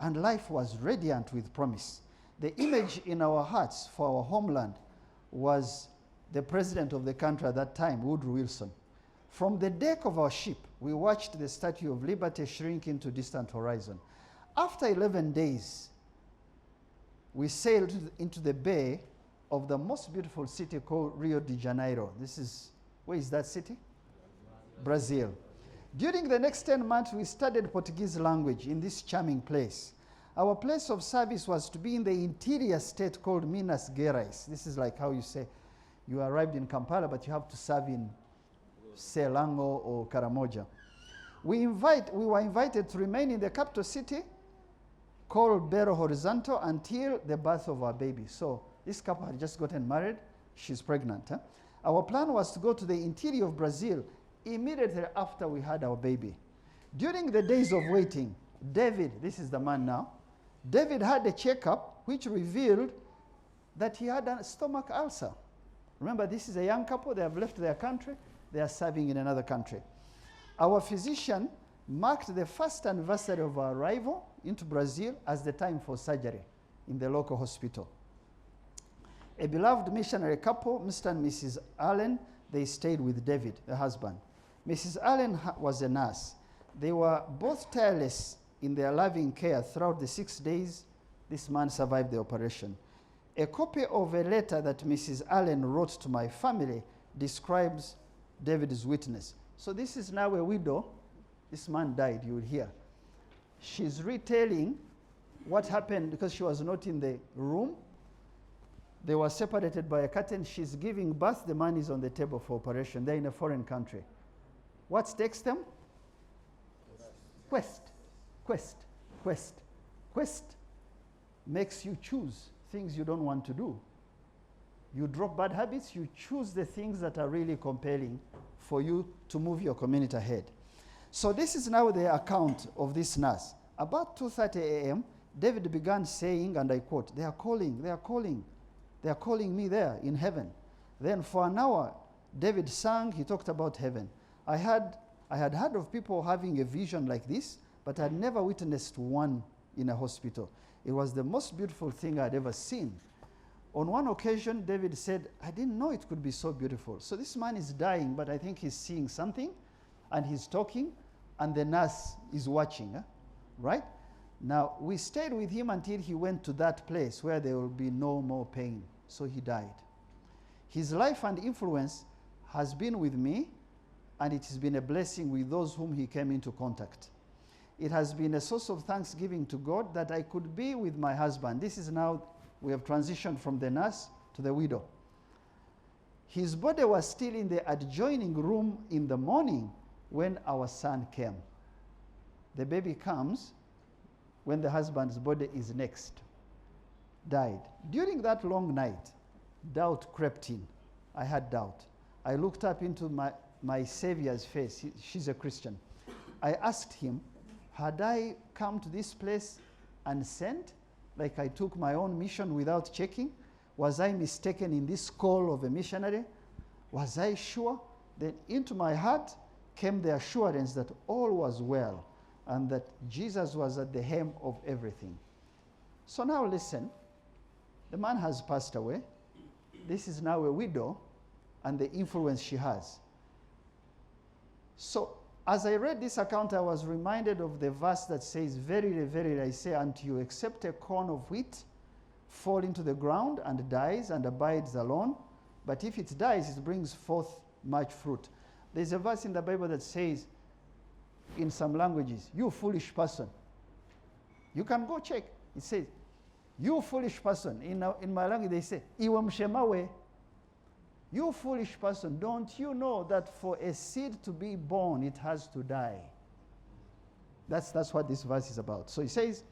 and life was radiant with promise. The image in our hearts for our homeland was the president of the country at that time, Woodrow Wilson. From the deck of our ship, we watched the Statue of Liberty shrink into distant horizon. After 11 days, we sailed into the bay of the most beautiful city called Rio de Janeiro. This is, where is that city? Brazil. During the next 10 months, we studied Portuguese language in this charming place. Our place of service was to be in the interior state called Minas Gerais. This is like how you say, you arrived in Kampala, but you have to serve in Selangor or Karamoja. We were invited to remain in the capital city called Belo Horizonte until the birth of our baby. So this couple had just gotten married. She's pregnant. Our plan was to go to the interior of Brazil immediately after we had our baby. During the days of waiting, David, this is the man now, David had a checkup which revealed that he had a stomach ulcer. Remember, this is a young couple. They have left their country. They are serving in another country. Our physician marked the first anniversary of our arrival into Brazil as the time for surgery in the local hospital. A beloved missionary couple, Mr. and Mrs. Allen, they stayed with David, the husband. Mrs. Allen was a nurse. They were both tireless in their loving care throughout the 6 days this man survived the operation. A copy of a letter that Mrs. Allen wrote to my family describes David's witness. So this is now a widow. This man died, you will hear. She's retelling what happened because she was not in the room. They were separated by a curtain. She's giving birth. The man is on the table for operation. They're in a foreign country. What takes them? Quest. Quest. Quest. Quest makes you choose things you don't want to do. You drop bad habits. You choose the things that are really compelling for you to move your community ahead. So this is now the account of this nurse. About 2:30 a.m., David began saying, and I quote, "They are calling, they are calling. They are calling me there in heaven." Then for an hour, David sang, he talked about heaven. I had heard of people having a vision like this, but I'd never witnessed one in a hospital. It was the most beautiful thing I'd ever seen. On one occasion, David said, I didn't know it could be so beautiful. So this man is dying, but I think he's seeing something, and he's talking, and the nurse is watching, right? Now, we stayed with him until he went to that place where there will be no more pain. So he died. His life and influence has been with me, and it has been a blessing with those whom he came into contact. It has been a source of thanksgiving to God that I could be with my husband. This is now, we have transitioned from the nurse to the widow. His body was still in the adjoining room in the morning when our son came. The baby comes when the husband's body is next. Died. During that long night, doubt crept in. I had doubt. I looked up into my Savior's face. She's a Christian. I asked him, had I come to this place and sent, like I took my own mission without checking? Was I mistaken in this call of a missionary? Was I sure? Then into my heart came the assurance that all was well and that Jesus was at the helm of everything. So now listen, the man has passed away. This is now a widow and the influence she has. So as I read this account, I was reminded of the verse that says, verily, verily, I say unto you, except a corn of wheat fall into the ground and dies and abides alone, but if it dies, it brings forth much fruit. There's a verse in the Bible that says, in some languages, you foolish person. You can go check. It says, you foolish person. In my language, they say, iwe mshemawe. You foolish person, don't you know that for a seed to be born, it has to die? That's what this verse is about. So he says,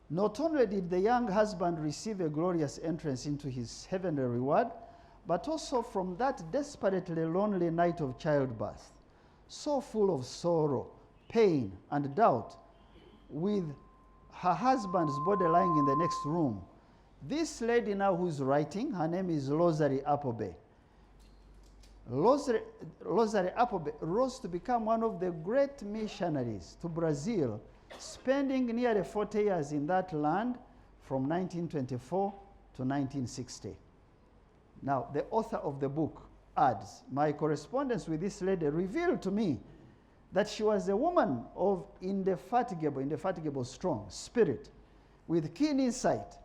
not only did the young husband receive a glorious entrance into his heavenly reward, but also from that desperately lonely night of childbirth, so full of sorrow, pain, and doubt, with her husband's body lying in the next room, this lady now who's writing, her name is Rosary Appleby. Rosary Appleby rose to become one of the great missionaries to Brazil, spending nearly 40 years in that land from 1924 to 1960. Now, the author of the book adds, my correspondence with this lady revealed to me that she was a woman of indefatigable strong spirit, with keen insight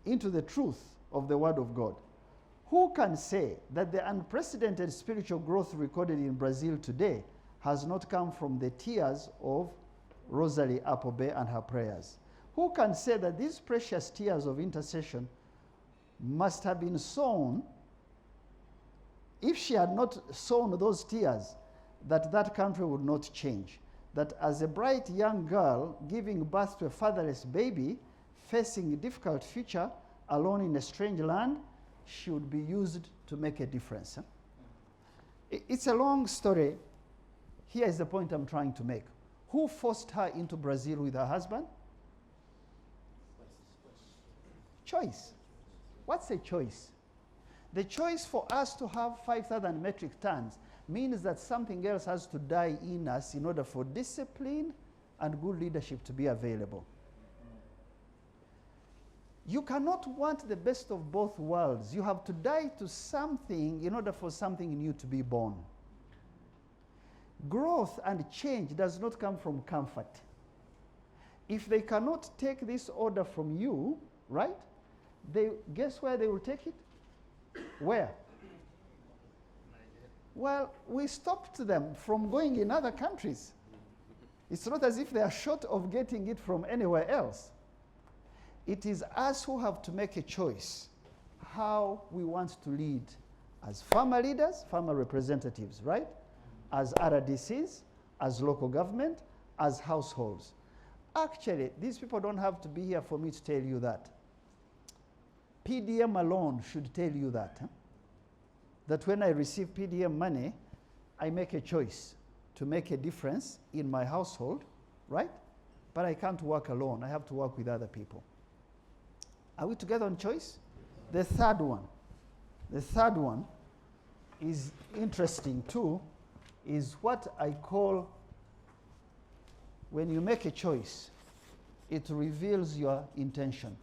into the truth of the Word of God. Who can say that the unprecedented spiritual growth recorded in Brazil today has not come from the tears of Rosalie Appleby and her prayers? Who can say that these precious tears of intercession must have been sown, if she had not sown those tears, that country would not change? That as a bright young girl giving birth to a fatherless baby, facing a difficult future, alone in a strange land, she would be used to make a difference. It's a long story. Here is the point I'm trying to make. Who forced her into Brazil with her husband? Choice. What's a choice? The choice for us to have 5,000 metric tons means that something else has to die in us in order for discipline and good leadership to be available. You cannot want the best of both worlds. You have to die to something in order for something new to be born. Growth and change does not come from comfort. If they cannot take this order from you, right? Guess where they will take it? Where? Well, we stopped them from going in other countries. It's not as if they are short of getting it from anywhere else. It is us who have to make a choice how we want to lead as farmer leaders, farmer representatives, right? As RDCs, as local government, as households. Actually, these people don't have to be here for me to tell you that. PDM alone should tell you that. That when I receive PDM money, I make a choice to make a difference in my household, right? But I can't work alone. I have to work with other people. Are we together on choice? The third one is interesting too, is what I call when you make a choice, it reveals your intention.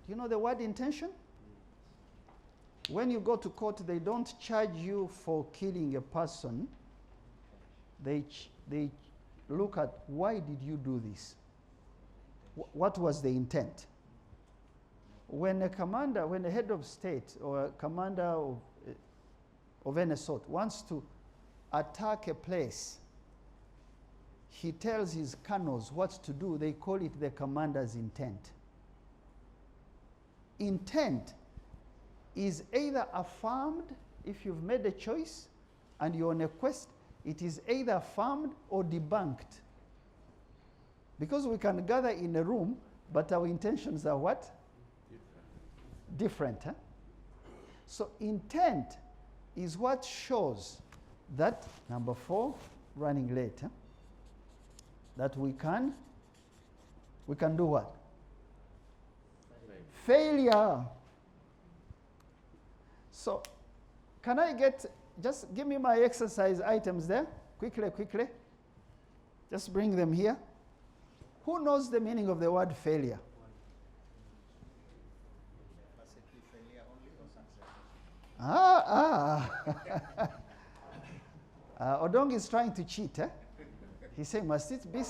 Do you know the word intention? When you go to court, they don't charge you for killing a person. They look at, why did you do this? What was the intent? When a commander, when a head of state or a commander of any sort wants to attack a place, he tells his colonels what to do. They call it the commander's intent. Intent is either affirmed if you've made a choice and you're on a quest, it is either affirmed or debunked. Because we can gather in a room, but our intentions are what? Different. Huh? So intent is what shows that, number 4, running late, huh? That we can do what? Failure. So, can I just give me my exercise items there? Quickly. Just bring them here. Who knows the meaning of the word failure? Odong is trying to cheat. He's saying, must it be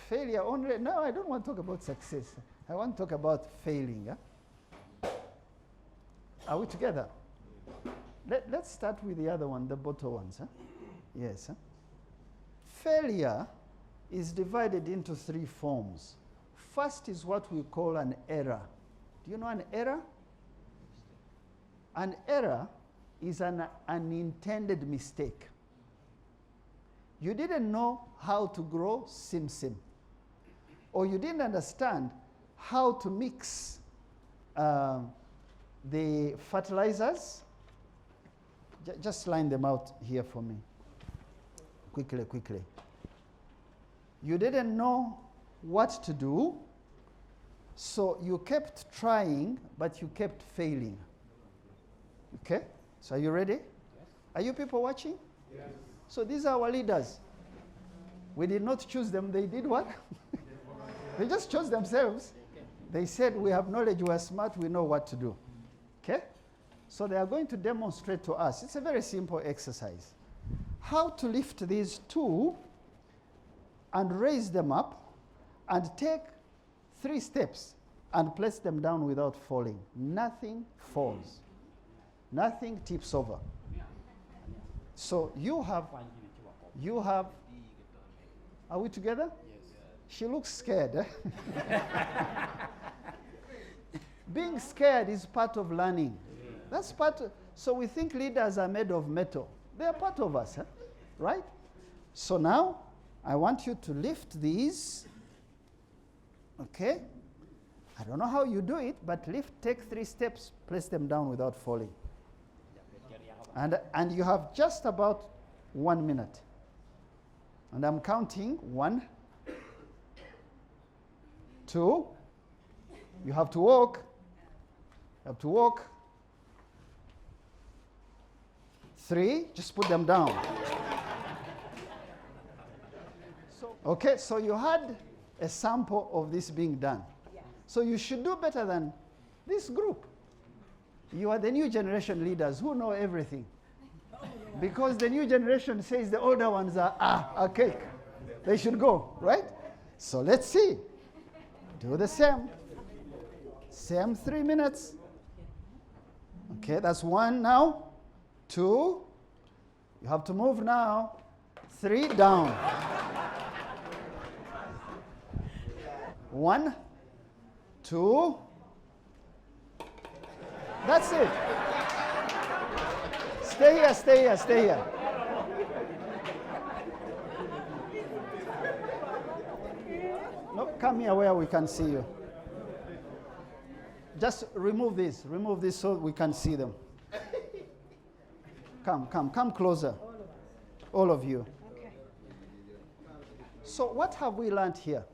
failure only? No, I don't want to talk about success. I want to talk about failing. Are we together? Let's start with the other one, the bottom ones. Yes. Failure is divided into 3 forms. First is what we call an error. Do you know an error? An error is an unintended mistake. You didn't know how to grow Simsim, or you didn't understand how to mix the fertilizers. Just line them out here for me. Quickly. You didn't know what to do, so you kept trying, but you kept failing. Okay? So are you ready? Yes. Are you people watching? Yes. So these are our leaders. We did not choose them. They did what? They just chose themselves. They said, we have knowledge, we are smart, we know what to do. Okay? So they are going to demonstrate to us. It's a very simple exercise. How to lift these 2 and raise them up and take 3 steps and place them down without falling. Nothing falls. Nothing tips over. So you have, are we together? Yes. She looks scared. Eh? Being scared is part of learning. That's so we think leaders are made of metal. They are part of us, right? So now, I want you to lift these. Okay? I don't know how you do it, but take 3 steps, place them down without falling. And you have just about 1 minute. And I'm counting 1, 2. You have to walk. 3, just put them down. Okay, so you had a sample of this being done. Yeah. So you should do better than this group. You are the new generation leaders who know everything. Because the new generation says the older ones are cake. They should go, right? So let's see. Do the same. Same 3 minutes. Okay, that's 1 now. 2. You have to move now. 3, down. 1, 2. That's it. Stay here. No, come here where we can see you. Just remove this so we can see them. Come closer. All of you. Okay. So what have we learned here?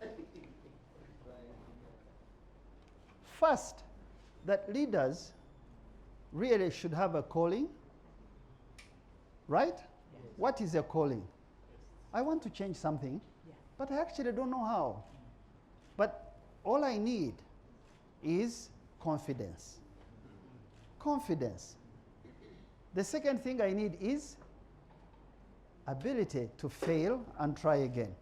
First, that leaders really should have a calling, right? Yes. What is a calling? I want to change something. Yeah. but I actually don't know how. But all I need is confidence. Confidence. The second thing I need is ability to fail and try again.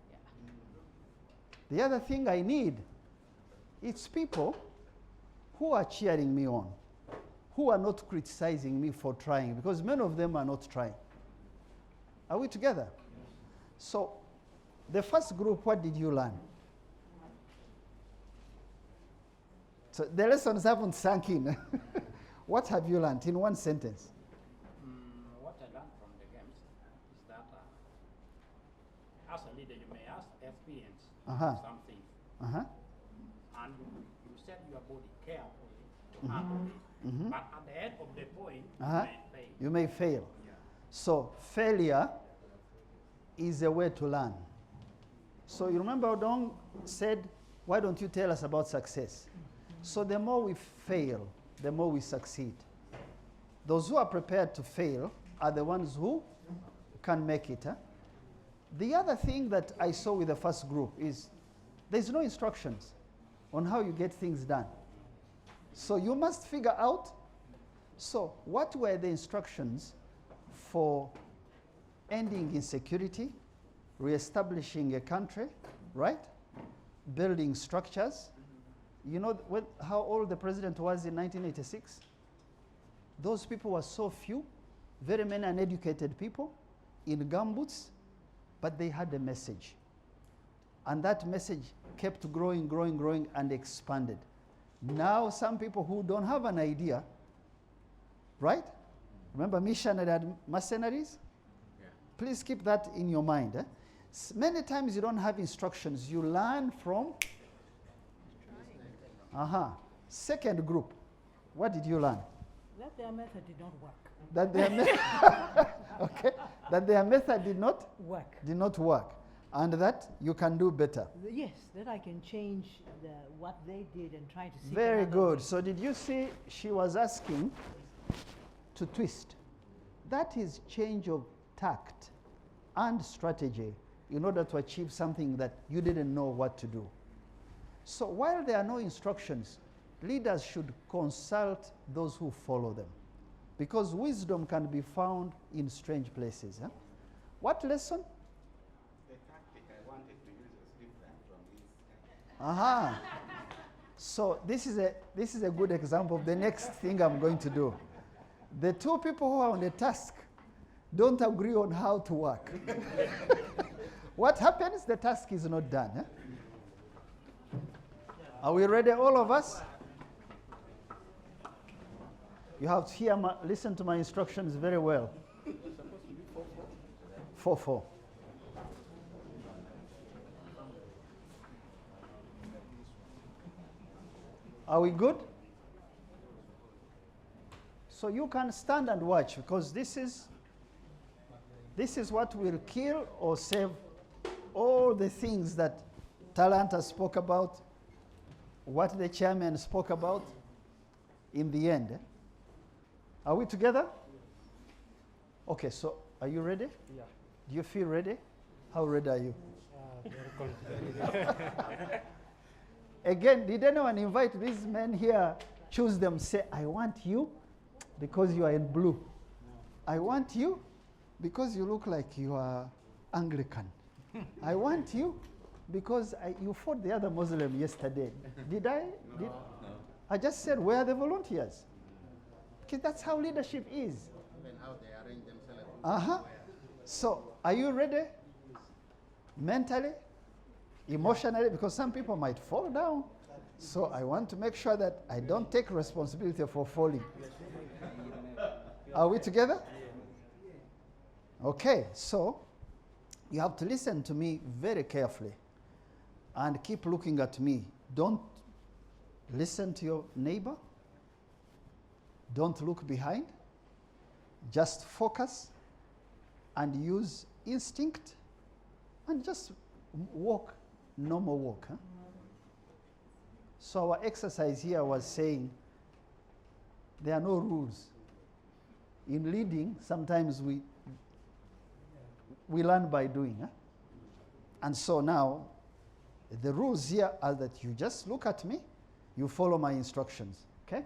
The other thing I need is people who are cheering me on, who are not criticizing me for trying, because many of them are not trying. Are we together? So, the first group, what did you learn? So the lessons haven't sunk in. What have you learned in one sentence? What I learned from the games is that as a leader, you may experience something. And you set your body carefully to handle it. But at the end of the point, you may fail. Yeah. So failure is a way to learn. So you remember Dong said, why don't you tell us about success? So the more we fail, the more we succeed. Those who are prepared to fail are the ones who can make it. The other thing that I saw with the first group is there's no instructions on how you get things done. So you must figure out, so what were the instructions for ending insecurity, reestablishing a country, right? Building structures. You know how old the president was in 1986? Those people were so few, very many uneducated people in gumboots, but they had a message. And that message kept growing, growing, growing, and expanded. Now some people who don't have an idea, right? Remember missionary and mercenaries? Yeah. Please keep that in your mind. Many times you don't have instructions. You learn from... Second group, what did you learn? That their method did not work. That their that their method did not work, and that you can do better. Yes, that I can change what they did and try to see. Very good. So did you see she was asking to twist? That is change of tact and strategy in order to achieve something that you didn't know what to do. So while there are no instructions, leaders should consult those who follow them, because wisdom can be found in strange places. What lesson? The tactic I wanted to use was different from this. So this is a good example of the next thing I'm going to do. The two people who are on the task don't agree on how to work. What happens? The task is not done. Are we ready, all of us? You have to listen to my instructions very well. 4-4. Are we good? So you can stand and watch, because this is what will kill or save all the things that Talanta spoke about, what the chairman spoke about in the end. Are we together? Okay, so are you ready? Yeah. Do you feel ready? How ready are you? Very confident. Again, did anyone invite these men here, choose them, say, I want you because you are in blue. No. I want you because you look like you are Anglican. I want you because you fought the other Muslim yesterday. Did I? No. I just said, where are the volunteers? Because that's how leadership is. Even how they arrange themselves. So, are you ready? Mentally, emotionally, because some people might fall down. So I want to make sure that I don't take responsibility for falling. Are we together? Okay, so you have to listen to me very carefully and keep looking at me. Don't listen to your neighbor. Don't look behind. Just focus and use instinct and just walk, normal walk. So our exercise here was saying there are no rules. In leading, sometimes we learn by doing. And so now, the rules here are that you just look at me, you follow my instructions, okay?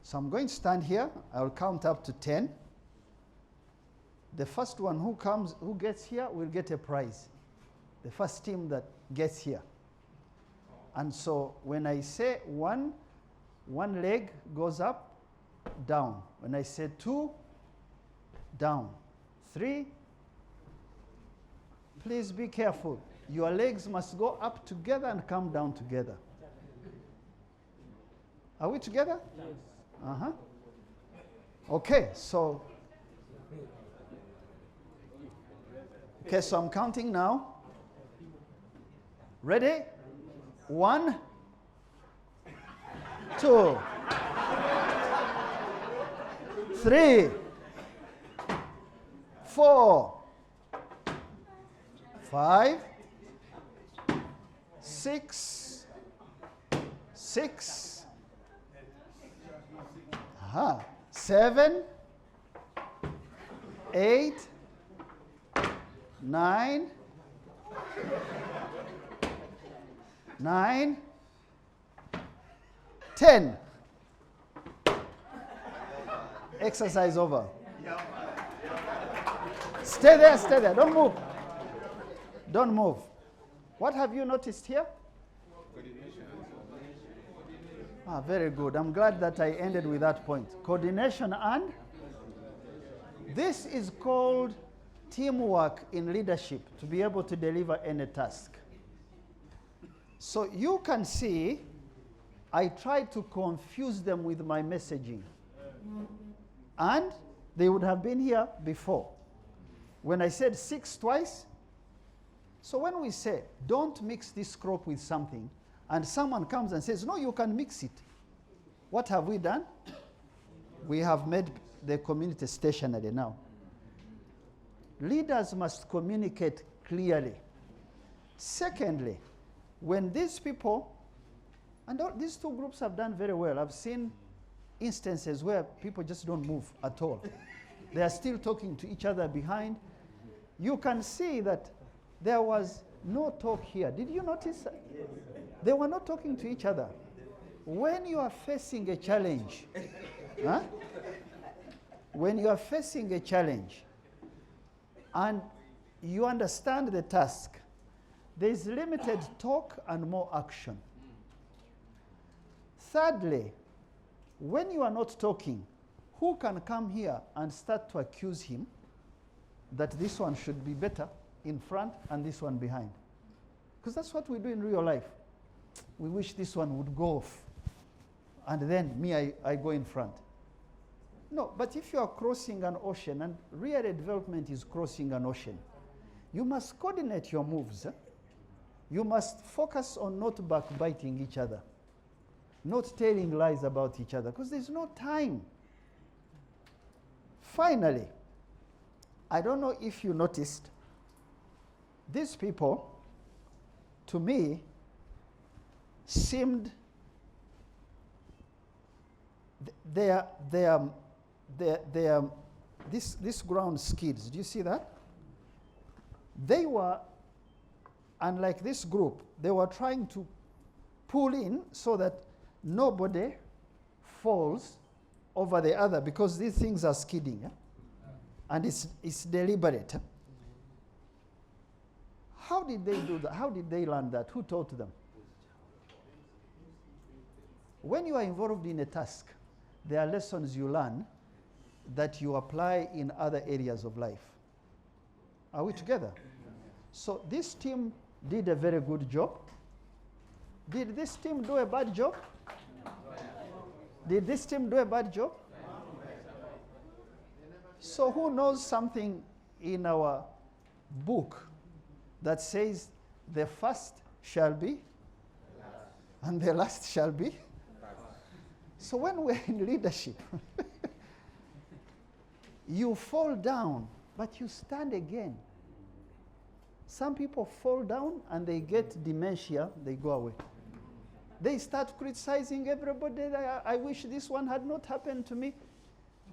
So I'm going to stand here. I'll count up to 10. The first one who gets here will get a prize. The first team that gets here. And so when I say one leg goes up, down. When I say 2, down. 3, please be careful. Your legs must go up together and come down together. Are we together? Yes. Uh-huh. Okay, so I'm counting now. Ready? 1, 2, 3, 4, 5, 6, 7, 8, 9, 10. Exercise over. Stay there, don't move. Don't move. What have you noticed here? Very good. I'm glad that I ended with that point. Coordination and? This is called teamwork in leadership to be able to deliver any task. So you can see, I tried to confuse them with my messaging. And they would have been here before. When I said 6 twice, so when we say, don't mix this crop with something, and someone comes and says, no, you can mix it. What have we done? We have made the community stationary now. Leaders must communicate clearly. Secondly, when these people, and these two groups have done very well. I've seen instances where people just don't move at all. They are still talking to each other behind. You can see that there was no talk here. Did you notice that? Yes. They were not talking to each other. When you are facing a challenge, when you are facing a challenge and you understand the task, there is limited talk and more action. Thirdly, when you are not talking, who can come here and start to accuse him that this one should be better in front and this one behind? Because that's what we do in real life. We wish this one would go off, and then me, I go in front. No, but if you are crossing an ocean, and real development is crossing an ocean, you must coordinate your moves. You must focus on not backbiting each other, not telling lies about each other, because there's no time. Finally, I don't know if you noticed, these people, to me, seemed this ground skids. Do you see that? They were, unlike this group, they were trying to pull in so that nobody falls over the other, because these things are skidding, and it's deliberate. How did they do that? How did they learn that? Who taught them? When you are involved in a task, there are lessons you learn that you apply in other areas of life. Are we together? So this team did a very good job. Did this team do a bad job? Did this team do a bad job? So who knows something in our book that says the first shall be and the last shall be? So when we're in leadership, you fall down, but you stand again. Some people fall down and they get dementia, they go away. They start criticizing everybody. I wish this one had not happened to me.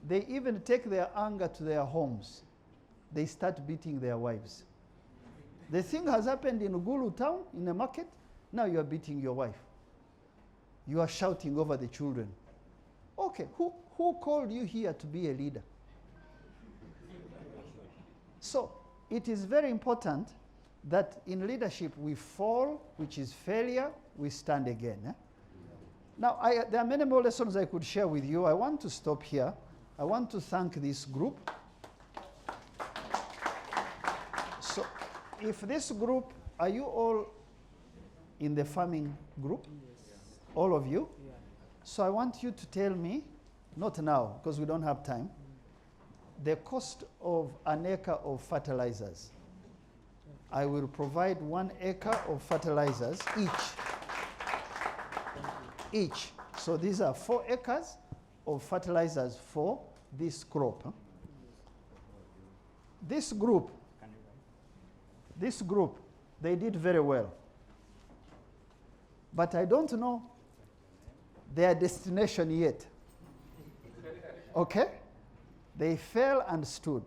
They even take their anger to their homes. They start beating their wives. The thing has happened in Gulu town, in a market. Now you are beating your wife. You are shouting over the children. Okay, who called you here to be a leader? So it is very important that in leadership we fall, which is failure, we stand again. Eh? Now, there are many more lessons I could share with you. I want to stop here. I want to thank this group. So, if this group, are you all in the farming group? Yes. All of you? Yeah. So I want you to tell me, not now, because we don't have time, the cost of an acre of fertilizers. I will provide 1 acre of fertilizers each. So these are 4 acres of fertilizers for this crop. Huh? This group, they did very well. But I don't know their destination yet. Okay? They fell and stood.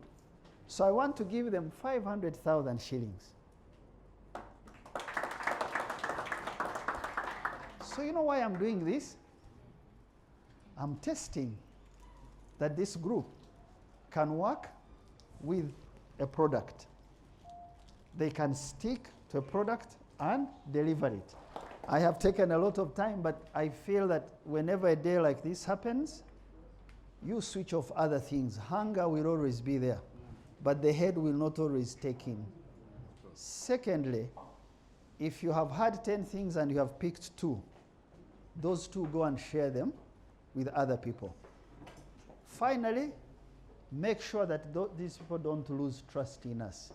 So I want to give them 500,000 shillings. So you know why I'm doing this? I'm testing that this group can work with a product. They can stick to a product and deliver it. I have taken a lot of time, but I feel that whenever a day like this happens, you switch off other things. Hunger will always be there, but the head will not always take in. Secondly, if you have had 10 things and you have picked 2, those 2 go and share them with other people. Finally, make sure that these people don't lose trust in us.